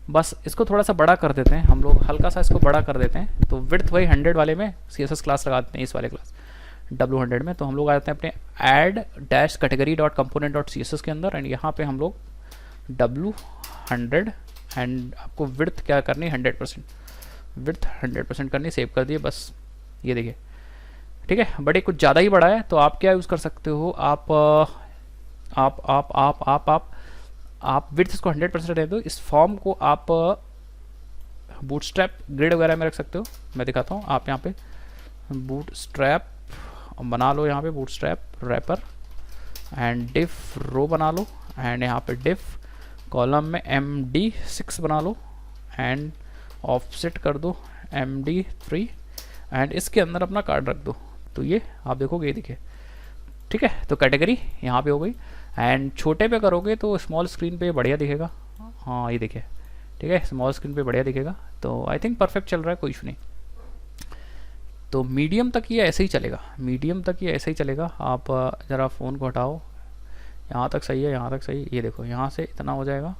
बस इसको थोड़ा सा बड़ा कर देते हैं हम लोग, हल्का सा इसको बड़ा कर देते हैं। तो विड्थ वही 100 वाले में CSS क्लास लगा देते हैं, इस वाले क्लास W100 में। तो हम लोग आ जाते हैं अपने add dash category dot component dot CSS के अंदर एंड यहाँ पे हम लोग W100 एंड आपको विड्थ क्या करनी, 100%, विड्थ 100% करनी, सेव कर दिए, बस ये देखिए, ठीक है। बट ये कुछ ज़्यादा ही बड़ा है तो आप क्या यूज़ कर सकते हो, आप विड्थ इसको 100% दे दो। इस फॉर्म को आप बूटस्ट्रैप ग्रिड वगैरह में रख सकते हो, मैं दिखाता हूँ। आप यहाँ पे बूटस्ट्रैप बना लो, यहाँ पे बूटस्ट्रैप रैपर एंड डिफ रो बना लो एंड यहाँ पे डिफ कॉलम में MD6 बना लो एंड ऑफसेट कर दो MD3 एंड इसके अंदर अपना कार्ड रख दो। तो ये आप देखोगे, ये दिखे, ठीक है। तो कैटेगरी यहाँ पे हो गई एंड छोटे पे करोगे तो स्मॉल स्क्रीन पे बढ़िया दिखेगा, हाँ ये देखिए, ठीक है, स्मॉल स्क्रीन पे बढ़िया दिखेगा। तो आई थिंक परफेक्ट चल रहा है, कोई इशू नहीं। तो मीडियम तक ये ऐसे ही चलेगा, मीडियम तक ये ऐसे ही चलेगा। आप ज़रा फ़ोन को हटाओ, यहाँ तक सही है, यहाँ तक सही, ये देखो यहाँ से इतना हो जाएगा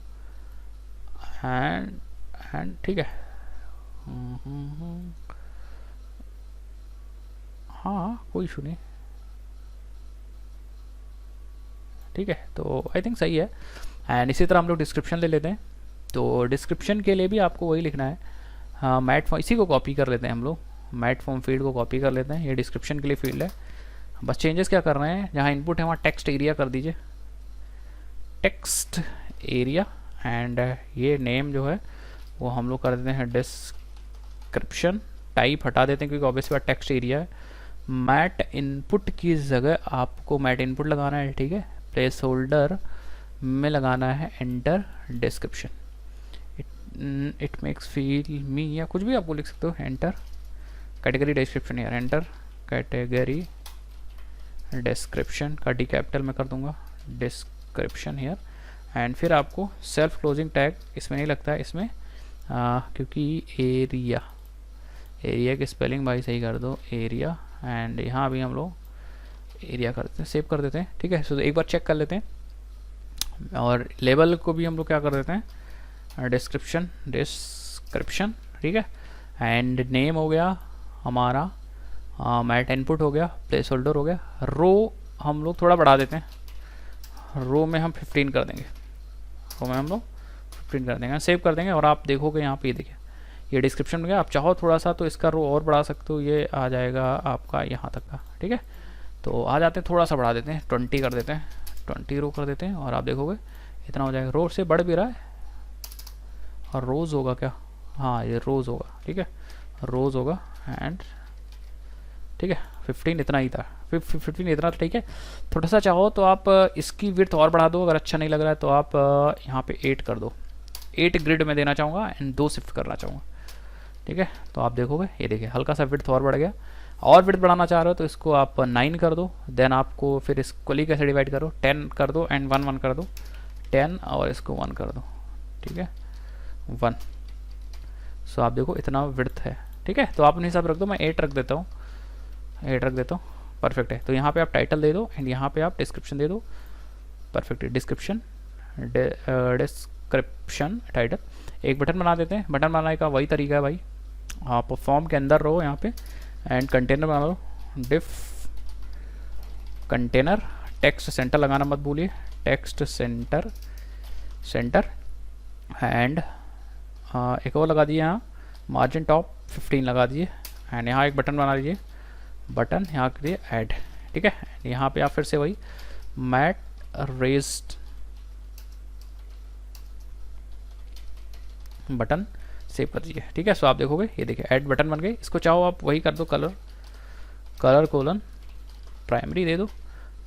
एंड ठीक है। हाँ कोई इशू नहीं, ठीक है। तो आई थिंक सही है। एंड इसी तरह हम लोग डिस्क्रिप्शन ले लेते हैं। तो डिस्क्रिप्शन के लिए भी आपको वही लिखना है, हाँ मैट फॉर्म, इसी को कॉपी कर लेते हैं हम लोग, मैट फॉर्म फील्ड को कॉपी कर लेते हैं, ये डिस्क्रिप्शन के लिए फील्ड है। बस चेंजेस क्या कर रहे हैं, जहाँ इनपुट है वहाँ टेक्स्ट एरिया कर दीजिए, टेक्स्ट एरिया। एंड ये नेम जो है वो हम लोग कर देते हैं डिस्क्रिप्शन, टाइप हटा देते हैं क्योंकि ऑब्वियसली बात टेक्स्ट एरिया है। मैट इनपुट की जगह आपको मैट इनपुट लगाना है, ठीक है। प्लेस होल्डर में लगाना है enter description, it makes feel me या कुछ भी आपको लिख सकते हो, एंटर कैटेगरी डिस्क्रिप्शन यार, एंटर कैटेगरी डिस्क्रिप्शन का डी कैपिटल में कर दूंगा डिस्क्रिप्शन हेयर। एंड फिर आपको सेल्फ क्लोजिंग टैग इसमें नहीं लगता है, इसमें क्योंकि एरिया, एरिया की स्पेलिंग भाई सही कर दो, एरिया। एंड यहाँ भी हम लोग एरिया कर देते हैं, सेव कर देते हैं, ठीक है। सो एक बार चेक कर लेते हैं। और लेबल को भी हम लोग क्या कर देते हैं, डिस्क्रिप्शन, डिस्क्रिप्शन, ठीक है। एंड नेम हो गया हमारा, मैट इनपुट हो गया, प्लेस होल्डर हो गया। रो हम लोग थोड़ा बढ़ा देते हैं, रो में हम 15 कर देंगे, रो में हम लोग 15 कर देंगे, सेव कर देंगे। और आप देखोगे यहाँ पे, ये देखिए ये डिस्क्रिप्शन में गया। आप चाहो थोड़ा सा तो इसका रो और बढ़ा सकते हो, ये आ जाएगा आपका यहाँ तक का, ठीक है। तो आ जाते हैं, थोड़ा सा बढ़ा देते हैं, 20 कर देते हैं, 20 रो कर देते हैं। और आप देखोगे इतना हो जाएगा, रो से बढ़ भी रहा है। और रोज़ होगा क्या, हाँ ये रोज़ होगा, ठीक है, रोज़ होगा। एंड ठीक है 15 इतना ही था, 15 इतना था, ठीक है। थोड़ा सा चाहो तो आप इसकी विड्थ और बढ़ा दो, अगर अच्छा नहीं लग रहा है तो आप यहाँ पे 8 कर दो, 8 ग्रिड में देना चाहूँगा एंड 2 शिफ्ट करना चाहूँगा, ठीक है। तो आप देखोगे ये देखिए हल्का सा विड्थ और बढ़ गया। और विड्थ बढ़ाना चाह रहे हो तो इसको आप 9 कर दो, देन आपको फिर इसको कैसे डिवाइड करो, 10 कर दो एंड 1 1 कर दो, 10 और इसको 1 कर दो, ठीक है 1। सो आप देखो इतना विड्थ है, ठीक है। तो आप अपने हिसाब रख दो, मैं 8 रख देता हूँ, 8 रख देता हूँ, परफेक्ट है। तो यहाँ पे आप टाइटल दे दो एंड यहाँ पे आप डिस्क्रिप्शन दे दो, परफेक्ट है। Description, description title. एक बटन बना देते हैं, बटन बनाने का वही तरीका है भाई, आप फॉर्म के अंदर रहो यहाँ पे एंड कंटेनर बना लो, डिफ कंटेनर, टेक्स्ट सेंटर लगाना मत भूलिए, टेक्स्ट सेंटर, सेंटर। एंड एक और लगा दिए यहाँ, मार्जिन टॉप 15 लगा दिए। एंड यहाँ एक बटन बना लीजिए, बटन यहाँ के लिए ऐड, ठीक है। यहाँ पे आप फिर से वही मैट रेज्ड बटन सेव कर दीजिए, ठीक है। सो आप देखोगे ये देखिए ऐड बटन बन गए। इसको चाहो आप वही कर दो, कलर, कलर कोलन प्राइमरी दे दो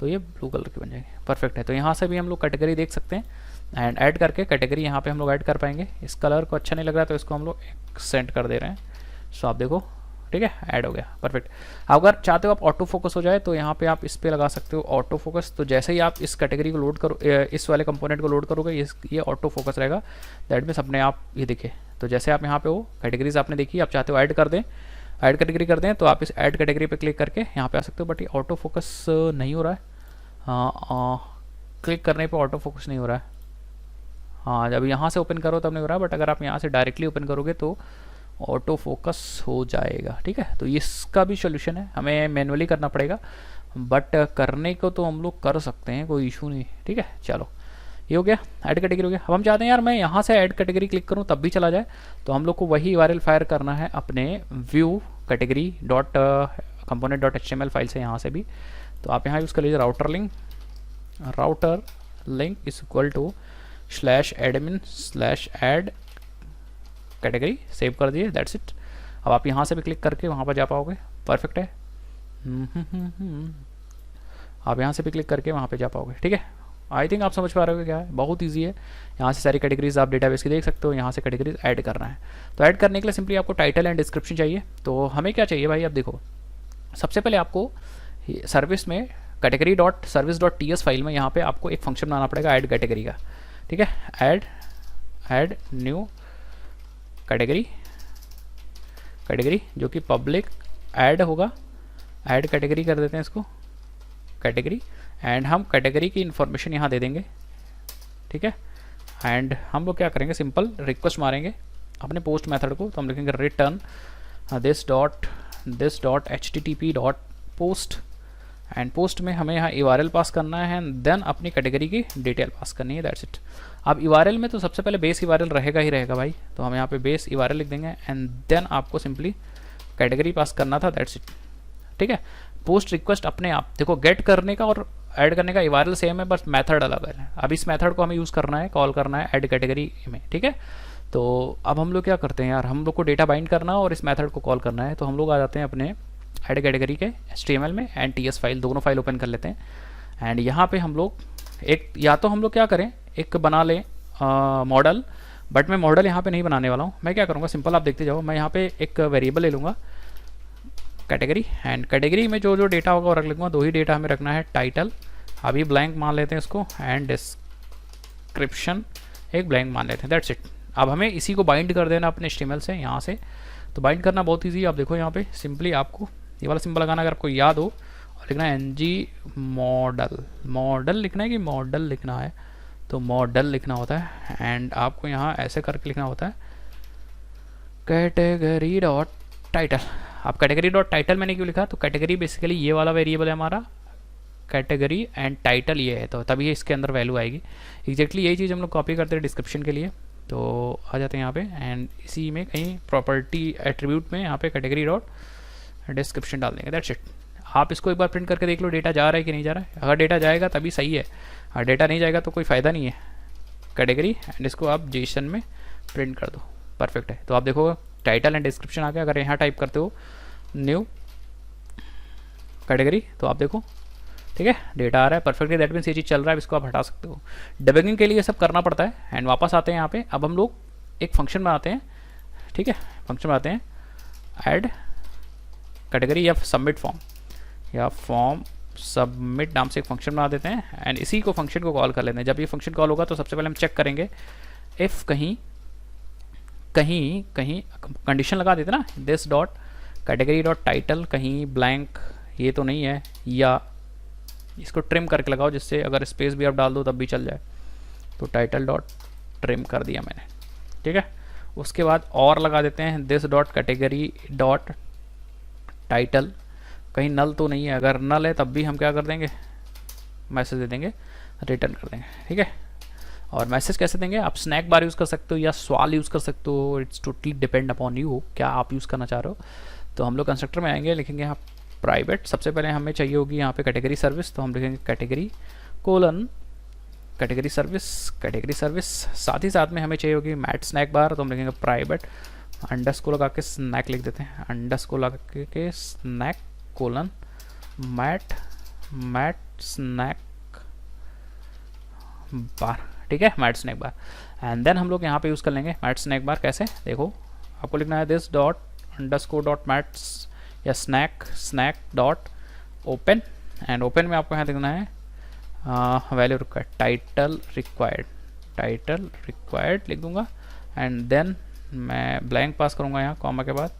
तो ये ब्लू कलर के बन जाएंगे, परफेक्ट है। तो यहाँ से भी हम लोग कैटेगरी देख सकते हैं एंड ऐड करके कैटेगरी यहाँ पे हम लोग ऐड कर पाएंगे। इस कलर को अच्छा नहीं लग रहा तो इसको हम लोग एक्सेंट कर दे रहे हैं। सो आप देखो ठीक है ऐड हो गया, परफेक्ट। अगर चाहते हो आप ऑटो फोकस हो जाए तो यहाँ पे आप इस पे लगा सकते हो ऑटो फोकस। तो जैसे ही आप इस कैटेगरी को लोड करो, इस वाले कंपोनेंट को लोड करोगे, ये ऑटो फोकस रहेगा। दैट मीन्स अपने आप ये देखिए, तो जैसे आप यहाँ पे हो कैटेगरीज आपने देखी, आप चाहते हो ऐड कर दें, ऐड कैटेगरी कर दें तो आप इस ऐड कैटेगरी पे क्लिक करके यहाँ पे आ सकते हो। बट ये ऑटो फोकस नहीं हो रहा है, क्लिक करने पे ऑटो फोकस नहीं हो रहा है। हाँ जब यहाँ से ओपन करो तब नहीं हो रहा है, बट अगर आप यहाँ से डायरेक्टली ओपन करोगे तो ऑटो फोकस हो जाएगा, ठीक है। तो इसका भी सोल्यूशन है, हमें मैनुअली करना पड़ेगा, बट करने को तो हम लोग कर सकते हैं, कोई इशू नहीं, ठीक है। चलो ये हो गया, ऐड कैटेगरी हो गया। अब हम चाहते हैं यार मैं यहाँ से ऐड कैटेगरी क्लिक करूँ तब भी चला जाए, तो हम लोग को वही URL फायर करना है अपने view category dot component dot HTML file से, यहाँ से भी। तो आप यहाँ यूज़ कर लीजिए router link, router link is equal to /admin/add category, save कर दिए, दैट्स इट। अब आप यहाँ से भी क्लिक करके वहाँ पर जा पाओगे, परफेक्ट है। आप यहाँ से भी क्लिक करके वहाँ पे जा पाओगे, ठीक है। आई थिंक आप समझ पा रहे हो क्या है, बहुत इजी है। यहाँ से सारी कैटेगरीज आप डेटाबेस की देख सकते हो, यहाँ से कैटेगरीज ऐड करना है। तो ऐड करने के लिए सिंपली आपको टाइटल एंड डिस्क्रिप्शन चाहिए। तो हमें क्या चाहिए भाई, अब देखो सबसे पहले आपको सर्विस में category dot service dot TS file में यहाँ पे आपको एक फंक्शन बनाना पड़ेगा ऐड कैटेगरी का, ठीक है। ऐड न्यू कैटेगरी, कैटेगरी जो कि पब्लिक ऐड होगा, ऐड कैटेगरी कर देते हैं इसको, कैटेगरी, एंड हम कैटेगरी की इन्फॉर्मेशन यहाँ दे देंगे, ठीक है। एंड हम लोग क्या करेंगे, सिंपल रिक्वेस्ट मारेंगे अपने पोस्ट मेथड को, तो हम लिखेंगे return this dot http dot post, and post में हमें यहाँ URL पास करना है एंड देन अपनी कैटेगरी की डिटेल पास करनी है, दैट्स इट। अब URL में तो सबसे पहले बेस URL रहेगा ही रहेगा भाई, तो हम यहाँ पे बेस URL लिख देंगे एंड देन आपको सिंपली कैटेगरी पास करना था, दैट्स इट, ठीक है। पोस्ट रिक्वेस्ट अपने आप देखो गेट करने का और ऐड करने का URL सेम है, बस मेथड अलग है। अब इस मेथड को हमें यूज़ करना है, कॉल करना है ऐड कैटेगरी में, ठीक है। तो अब हम लोग क्या करते हैं यार, हम लोग को डेटा बाइंड करना है और इस मेथड को कॉल करना है, तो हम लोग आ जाते हैं अपने ऐड कैटेगरी के HTML में एंड TS फाइल, दोनों फाइल ओपन कर लेते हैं। एंड यहाँ पे हम लोग एक, या तो हम लोग क्या करें, एक बना लें मॉडल, बट मैं मॉडल यहाँ पे नहीं बनाने वाला हूँ। मैं क्या करूँगा, सिंपल आप देखते जाओ, मैं यहाँ पे एक वेरिएबल ले लूँगा कैटेगरी, एंड कैटेगरी में जो जो डेटा होगा वो रख लूँगा, दो ही डेटा हमें रखना है, टाइटल अभी ब्लैंक मान लेते हैं इसको, एंड डिस्क्रिप्शन एक ब्लैंक मान लेते हैं, दैट्स इट। अब हमें इसी को बाइंड कर देना अपने HTML से, यहाँ से तो बाइंड करना बहुत ईजी है। आप देखो यहाँ पे सिंपली आपको ये वाला सिंबल लगाना, अगर आपको याद हो, और लिखना है ng मॉडल लिखना है कि मॉडल लिखना है, तो मॉडल लिखना होता है एंड आपको यहाँ ऐसे करके लिखना होता है कैटेगरी डॉट टाइटल। अब कैटेगरी डॉट टाइटल मैंने क्यों लिखा, तो कैटेगरी बेसिकली ये वाला वेरिएबल है हमारा, कैटेगरी एंड टाइटल ये है, तो तभी इसके अंदर वैल्यू आएगी। एग्जैक्टली यही चीज़ हम लोग कॉपी करते हैं डिस्क्रिप्शन के लिए, तो आ जाते हैं यहाँ पे एंड इसी में कहीं प्रॉपर्टी एट्रीब्यूट में यहाँ पे कैटेगरी डॉट डिस्क्रिप्शन डाल देंगे, दैट्स इट। आप इसको एक बार प्रिंट करके देख लो डेटा जा रहा है कि नहीं जा रहा है, अगर डेटा जाएगा तभी सही है, अगर डेटा नहीं जाएगा तो कोई फ़ायदा नहीं है। कैटेगरी एंड इसको आप जेसन में प्रिंट कर दो, परफेक्ट है। तो आप देखो टाइटल एंड डिस्क्रिप्शन आ गया, अगर यहाँ टाइप करते हो न्यू कैटेगरी तो आप देखो ठीक है डेटा आ रहा है परफेक्टली, दैट मीन्स ये चीज़ चल रहा है, इसको आप हटा सकते हो। डिबगिंग के लिए ये सब करना पड़ता है। एंड वापस आते हैं यहाँ पे, अब हम लोग एक फंक्शन बनाते हैं, ठीक है, फंक्शन बनाते हैं ऐड कैटेगरी या सबमिट फॉर्म, या फॉर्म सबमिट नाम से एक फंक्शन बना देते हैं एंड इसी को फंक्शन को कॉल कर लेते हैं। जब ये फंक्शन कॉल होगा तो सबसे पहले हम चेक करेंगे इफ़ कहीं कंडीशन लगा देते ना, this dot category dot title कहीं ब्लैंक ये तो नहीं है, या इसको ट्रिम करके लगाओ जिससे अगर स्पेस भी आप डाल दो तब भी चल जाए। तो टाइटल डॉट ट्रिम कर दिया मैंने, ठीक है। उसके बाद और लगा देते हैं this dot category dot title, कहीं नल तो नहीं है, अगर नल है तब भी हम क्या कर देंगे, मैसेज दे देंगे, रिटर्न कर देंगे, ठीक है। और मैसेज कैसे देंगे, आप स्नैक बार यूज़ कर सकते हो या सवाल यूज़ कर सकते हो, it's totally depend upon you क्या आप यूज़ करना चाह रहे हो। तो हम लोग कंस्ट्रक्टर में आएंगे, लिखेंगे यहाँ प्राइवेट, सबसे पहले हमें चाहिए होगी यहाँ पे कैटेगरी सर्विस, तो हम लिखेंगे कैटेगरी कोलन कैटेगरी सर्विस, साथ ही साथ में हमें चाहिए होगी मैट स्नैक बार, तो हम लिखेंगे प्राइवेट अंडरस्कोर लगा के स्नैक लिख देते हैं, अंडरस्कोर लगा के snack colon mat snack bar, ठीक है, mat snack bar. And then हम लोग यहाँ पे यूज़ कर लेंगे मैट स्नैक बार, कैसे देखो आपको लिखना है this dot underscore dot mats या snack dot open, and open में आपको यहाँ लिखना है वैल्यू रिक्वायर्ड टाइटल रिक्वायर्ड लिख दूंगा एंड देन मैं ब्लैंक पास करूँगा यहाँ कॉमा के बाद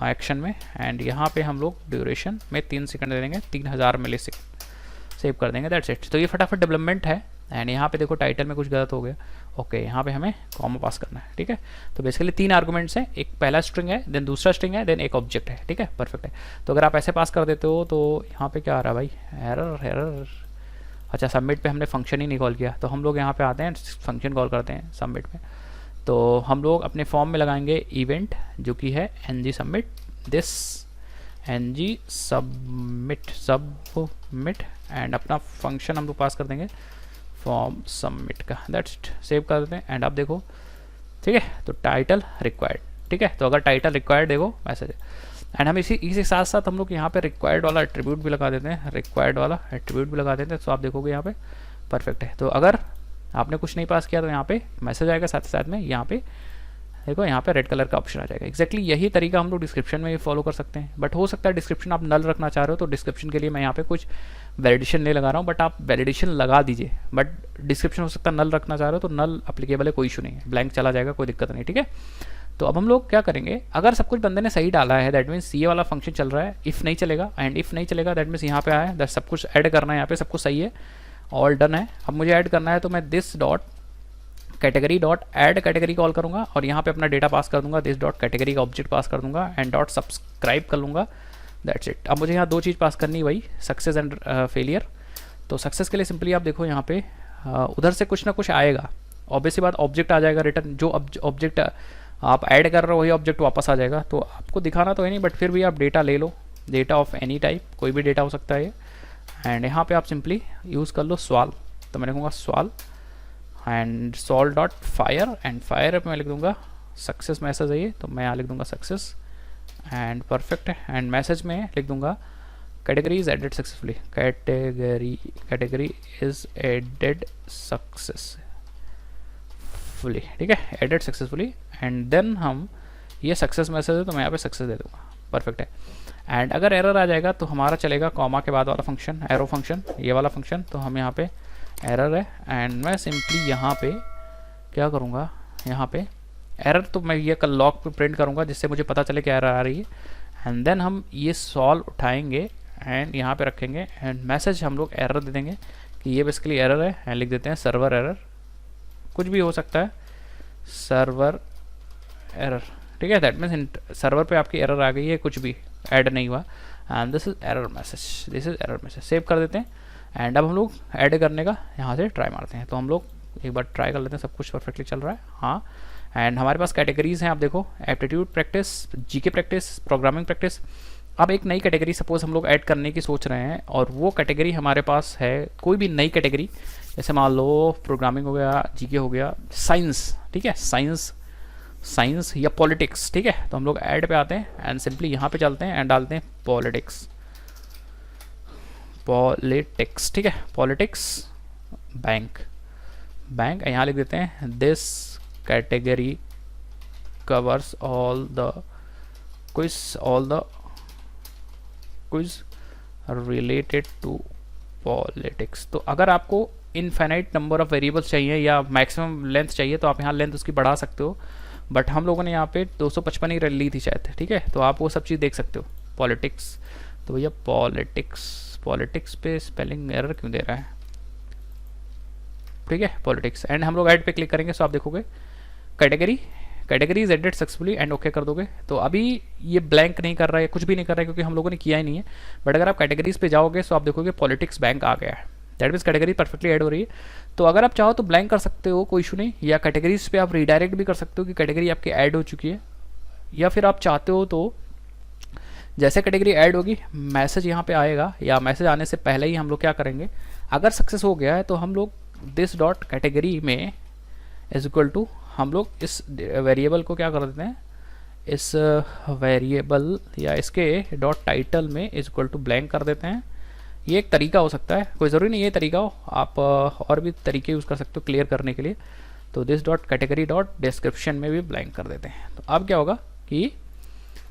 एक्शन में, एंड यहाँ पे हम लोग ड्यूरेशन में 3 सेकंड दे देंगे, 3000 मिलीसेकंड सेव कर देंगे, दैट्स इट। तो ये फटाफट डेवलपमेंट है। एंड यहाँ पे देखो टाइटल में कुछ गलत हो गया, ओके यहाँ पे हमें कॉमा पास करना है, ठीक है। तो बेसिकली 3 आर्गुमेंट्स हैं, एक पहला स्ट्रिंग है, देन दूसरा स्ट्रिंग है, देन एक ऑब्जेक्ट है, ठीक है, परफेक्ट है। तो अगर आप ऐसे पास कर देते हो तो यहाँ पे क्या आ रहा है भाई, एरर, अच्छा सबमिट पे हमने फंक्शन ही नहीं कॉल किया, तो हम लोग यहाँ पे आते हैं फंक्शन कॉल करते हैं सबमिट में। तो हम लोग अपने फॉर्म में लगाएंगे इवेंट जो कि है ng submit, this ng submit and अपना फंक्शन हम लोग पास कर देंगे फॉर्म सबमिट का, दैट्स इट, सेव कर देते हैं। एंड आप देखो ठीक है, तो टाइटल रिक्वायर्ड, ठीक है, तो अगर टाइटल रिक्वायर्ड देखो मैसेज, एंड हम इसी साथ साथ हम लोग यहाँ पे रिक्वायर्ड वाला एट्रीब्यूट भी लगा देते हैं, तो आप देखोगे यहाँ पे परफेक्ट है। तो अगर आपने कुछ नहीं पास किया तो यहाँ पे मैसेज आएगा, साथ ही साथ में यहाँ पे देखो यहाँ पे रेड कलर का ऑप्शन आ जाएगा। एक्जैक्टली यही तरीका हम लोग डिस्क्रिप्शन में भी फॉलो कर सकते हैं, बट हो सकता है डिस्क्रिप्शन आप नल रखना चाह रहे हो, तो डिस्क्रिप्शन के लिए मैं यहाँ पे कुछ वैलिडेशन नहीं लगा रहा हूँ, बट आप वैलिडेशन लगा दीजिए, बट डिस्क्रिप्शन हो सकता है नल रखना चाह रहे हो तो नल अप्लीकेबल है, कोई इशू नहीं है, ब्लैंक चला जाएगा, कोई दिक्कत नहीं, ठीक है। तो अब हम लोग क्या करेंगे, अगर सब कुछ बंदे ने सही डाला है दैट मीन्स ये वाला फंक्शन चल रहा है, इफ़ नहीं चलेगा, एंड इफ़ नहीं चलेगा दैट मीन्स यहाँ पे आया है, सब कुछ ऐड करना है, यहाँ पे सब कुछ सही है, ऑल डन है। अब मुझे ऐड करना है तो मैं this dot category dot add category call करूँगा और यहाँ पे अपना डेटा पास कर दूंगा, दिस डॉट कैटेगरी का ऑब्जेक्ट पास कर दूंगा एंड डॉट सब्सक्राइब कर लूँगा, दैट्स इट। अब मुझे यहाँ दो चीज़ पास करनी, वही सक्सेस एंड फेलियर। तो सक्सेस के लिए सिंपली आप देखो यहाँ पे उधर से कुछ ना कुछ आएगा, ऑब्वियसली बात ऑब्जेक्ट आ जाएगा रिटर्न, जो ऑब्जेक्ट आप ऐड कर रहे हो वही ऑब्जेक्ट वापस आ जाएगा। तो आपको दिखाना तो है नहीं, बट फिर भी आप डेटा ले लो, डेटा ऑफ एनी टाइप, कोई भी डेटा हो सकता है ये, एंड यहाँ पे आप सिंपली यूज़ कर लो सवाल। तो मैं लिखूँगा swal and swal dot fire, and fire पे मैं लिख दूँगा सक्सेस मैसेज है ये, तो मैं यहाँ लिख दूँगा सक्सेस एंड परफेक्ट है। एंड मैसेज में लिख दूँगा category is added successfully, category is added successfully, ठीक है, एडेड सक्सेसफुली। एंड देन हम ये सक्सेस मैसेज है तो मैं यहाँ पे सक्सेस दे दूँगा, परफेक्ट है। एंड अगर एरर आ जाएगा तो हमारा चलेगा कॉमा के बाद वाला फंक्शन, एरो फंक्शन, ये वाला फंक्शन। तो हम यहाँ पे एरर है एंड मैं सिंपली यहाँ पे क्या करूँगा, यहाँ पे एरर तो मैं ये कल लॉग पे प्रिंट करूँगा जिससे मुझे पता चले कि एरर आ रही है। एंड देन हम ये सॉल्व उठाएंगे एंड यहाँ पे रखेंगे एंड मैसेज हम लोग एरर दे देंगे कि ये बेसिकली एरर है, एंड लिख देते हैं सर्वर एरर, कुछ भी हो सकता है, सर्वर एरर, ठीक है, दैट मीन्स सर्वर पे आपकी एरर आ गई है, कुछ भी ऐड नहीं हुआ, and this is error message, this is error message. Save कर देते हैं एंड अब हम लोग ऐड करने का यहाँ से ट्राई मारते हैं। तो हम लोग एक बार ट्राई कर लेते हैं, सब कुछ परफेक्टली चल रहा है, हाँ। एंड हमारे पास कैटेगरीज हैं, आप देखो aptitude practice, GK practice, programming practice. अब एक नई कैटेगरी सपोज हम लोग ऐड करने की सोच रहे हैं और वो कैटेगरी हमारे पास है कोई भी नई कैटेगरी, जैसे मान लो प्रोग्रामिंग हो गया, जीके हो गया, साइंस, ठीक है, साइंस या पॉलिटिक्स, ठीक है। तो हम लोग ऐड पे आते हैं एंड सिंपली यहाँ पे चलते हैं एंड डालते हैं पॉलिटिक्स, ठीक है, पॉलिटिक्स बैंक, यहाँ लिख देते हैं this category covers all the quiz related to politics. तो अगर आपको इनफाइनाइट नंबर ऑफ वेरिएबल्स चाहिए या मैक्सिमम लेंथ चाहिए तो आप यहाँ लेंथ उसकी बढ़ा सकते हो, बट हम लोगों ने यहाँ पे 255 ही ली थी शायद, ठीक है। तो आप वो सब चीज़ देख सकते हो, पॉलिटिक्स। तो भैया पॉलिटिक्स पे स्पेलिंग एरर क्यों दे रहा है, ठीक है, पॉलिटिक्स। एंड हम लोग ऐड पे क्लिक करेंगे तो आप देखोगे category is added successfully and okay कर दोगे। तो अभी ये ब्लैंक नहीं कर रहा है, कुछ भी नहीं कर रहा है क्योंकि हम लोगों ने किया ही नहीं है, बट अगर आप कैटेगरीज पे जाओगे तो आप देखोगे पॉलिटिक्स बैंक आ गया है, that means category perfectly add हो रही है। तो अगर आप चाहो तो ब्लैंक कर सकते हो, कोई इशू नहीं, या कैटेगरीज पे आप रिडायरेक्ट भी कर सकते हो कि कैटेगरी आपकी ऐड हो चुकी है, या फिर आप चाहते हो तो जैसे कैटेगरी ऐड होगी मैसेज यहाँ पे आएगा, या मैसेज आने से पहले ही हम लोग क्या करेंगे, अगर सक्सेस हो गया है तो हम लोग दिस डॉट कैटेगरी में इज इक्वल टू, हम लोग इस वेरिएबल को क्या कर देते हैं, इस वेरिएबल या इसके डॉट टाइटल में इज इक्वल टू ब्लैंक कर देते हैं। ये एक तरीका हो सकता है, कोई ज़रूरी नहीं ये तरीका हो, आप और भी तरीके यूज़ कर सकते हो क्लियर करने के लिए। तो this dot category dot description में भी ब्लैंक कर देते हैं। तो अब क्या होगा कि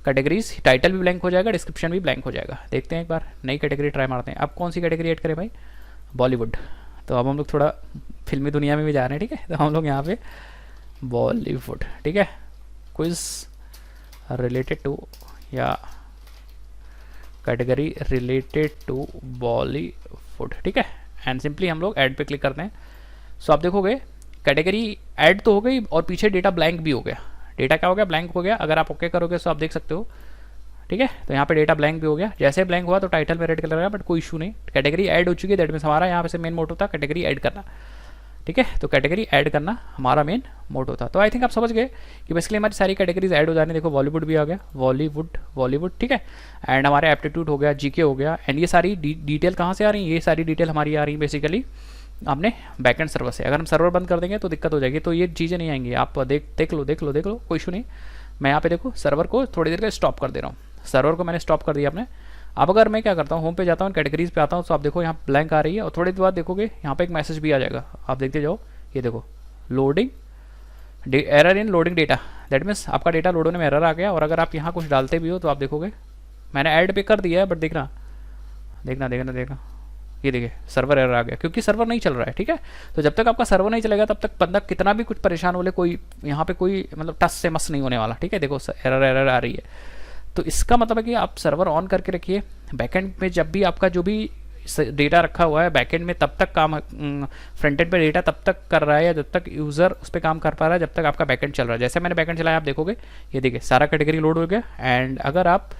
कैटेगरीज टाइटल भी ब्लैंक हो जाएगा, डिस्क्रिप्शन भी ब्लैंक हो जाएगा। देखते हैं एक बार नई कैटेगरी ट्राई मारते हैं। अब कौन सी कैटेगरी ऐड करें भाई, बॉलीवुड। तो अब हम लोग थोड़ा फिल्मी दुनिया में भी जा रहे हैं, ठीक है। तो हम लोग यहाँ पे बॉलीवुड, ठीक है, क्विज रिलेटेड टू या कैटेगरी रिलेटेड टू बॉलीवुड, ठीक है। एंड सिंपली हम लोग ऐड पे क्लिक करते हैं। सो आप देखोगे कैटेगरी ऐड तो हो गई और पीछे डेटा ब्लैंक भी हो गया। डेटा क्या हो गया, ब्लैंक हो गया। अगर आप ओके करोगे तो आप देख सकते हो, ठीक है। तो यहाँ पे डेटा ब्लैंक भी हो गया। जैसे ब्लैंक हुआ तो टाइटल में रेड कलर आया, बट कोई इशू नहीं, कैटेगरी ऐड हो चुकी है। दैट मीन्स हमारा यहाँ पे से मेन मोटो था कैटेगरी ऐड करना, ठीक है। तो कैटेगरी ऐड करना हमारा मेन मोटो था। तो आई थिंक आप समझ गए कि बेसिकली हमारी सारी कैटेगरीज ऐड हो जाने। देखो बॉलीवुड भी आ गया, बॉलीवुड, ठीक है। एंड हमारे एप्टीट्यूड हो गया, जीके हो गया। एंड ये सारी डिटेल कहाँ से आ रही है, ये सारी डिटेल हमारी आ रही है बेसिकली आपने बैकएंड सर्वर से। अगर हम सर्वर बंद कर देंगे तो दिक्कत हो जाएगी, तो ये चीज़ें नहीं आएंगी। आप देख लो, कोई इशू नहीं। मैं यहाँ पे देखो सर्वर को थोड़ी देर के स्टॉप कर दे रहा हूँ। सर्वर को मैंने स्टॉप कर दिया आपने। अब अगर मैं क्या करता हूँ, होम पे जाता हूँ, कैटेगरीज पे आता हूँ, तो आप देखो यहाँ ब्लैंक आ रही है और थोड़ी देर बाद देखोगे यहाँ पे एक मैसेज भी आ जाएगा। आप देखते जाओ, ये देखो loading error in loading data. That means आपका डेटा लोड होने में एरर आ गया। और अगर आप यहाँ कुछ डालते भी हो तो आप देखोगे मैंने ऐड पे कर दिया है, बट देखना ये देखिए सर्वर एरर आ गया क्योंकि सर्वर नहीं चल रहा है, ठीक है। तो जब तक आपका सर्वर नहीं चलेगा तब तक बंदा कितना भी कुछ परेशान हो ले, कोई यहाँ पे कोई मतलब टस से मस नहीं होने वाला, ठीक है। देखो एरर आ रही है, तो इसका मतलब है कि आप सर्वर ऑन करके रखिए। बैकएंड में जब भी आपका जो भी डेटा रखा हुआ है बैकएंड में तब तक काम, फ्रंट एंड पे डेटा तब तक कर रहा है या जब तक यूज़र उस पर काम कर पा रहा है, जब तक आपका बैकएंड चल रहा है। जैसे मैंने बैकएंड चलाया आप देखोगे, ये देखिए सारा कैटेगरी लोड हो गया। एंड अगर आप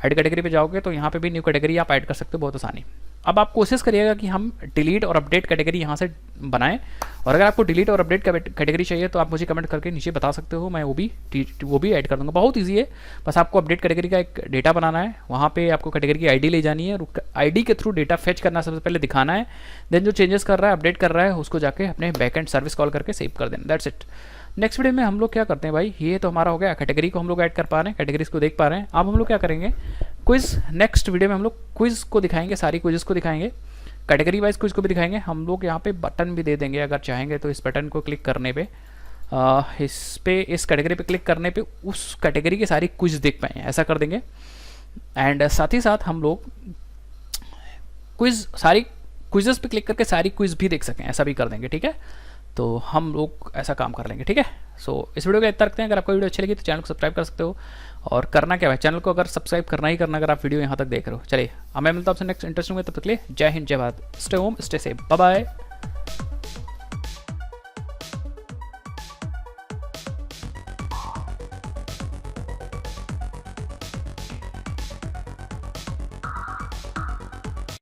ऐड कैटेगरी पे जाओगे तो यहाँ पे भी न्यू कैटेगरी आप ऐड कर सकते हो बहुत आसानी। अब आप कोशिश करिएगा कि हम डिलीट और अपडेट कैटेगरी यहाँ से बनाएं, और अगर आपको डिलीट और अपडेट कैटेगरी चाहिए तो आप मुझे कमेंट करके नीचे बता सकते हो, मैं वो भी ऐड कर दूँगा। बहुत ईजी है, बस आपको अपडेट कैटेगरी का एक डेटा बनाना है, वहाँ पे आपको कैटेगरी की आईडी ले जानी है और आईडी के थ्रू डेटा फेच करना सबसे पहले दिखाना है, देन जो चेंजेस कर रहा है अपडेट कर रहा है उसको जाके अपने बैकएंड सर्विस कॉल करके सेव कर देना, दैट्स इट। नेक्स्ट वीडियो में हम लोग क्या करते हैं भाई, ये तो हमारा हो गया कैटेगरी को हम लोग ऐड कर पा रहे हैं, कैटेगरीज को देख पा रहे हैं। अब हम लोग क्या करेंगे, क्विज। नेक्स्ट वीडियो में हम लोग क्विज को दिखाएंगे, सारी क्विजेस को दिखाएंगे, कैटेगरी वाइज क्विज को भी दिखाएंगे। हम लोग यहाँ पे बटन भी दे देंगे अगर चाहेंगे तो, इस बटन को क्लिक करने पे इस कैटेगरी पे क्लिक करने पे उस कैटेगरी की सारी क्विज देख पाएंगे, ऐसा कर देंगे। एंड साथ ही साथ हम लोग सारी क्विजेस पे क्लिक करके सारी क्विज भी देख सकें, ऐसा भी कर देंगे, ठीक है। तो हम लोग ऐसा काम कर लेंगे, ठीक है। सो इस वीडियो को इतना रखते हैं। अगर आपको वीडियो अच्छी लगी तो चैनल को सब्सक्राइब कर सकते हो, और करना क्या है चैनल को अगर सब्सक्राइब करना ही करना अगर आप वीडियो यहाँ तक देख रहे हो। चलिए अब मैं मिलता हूँ आपसे नेक्स्ट इंटरेस्टिंग में, तब तक के लिए जय हिंद जय Bharat, stay home stay safe, bye bye.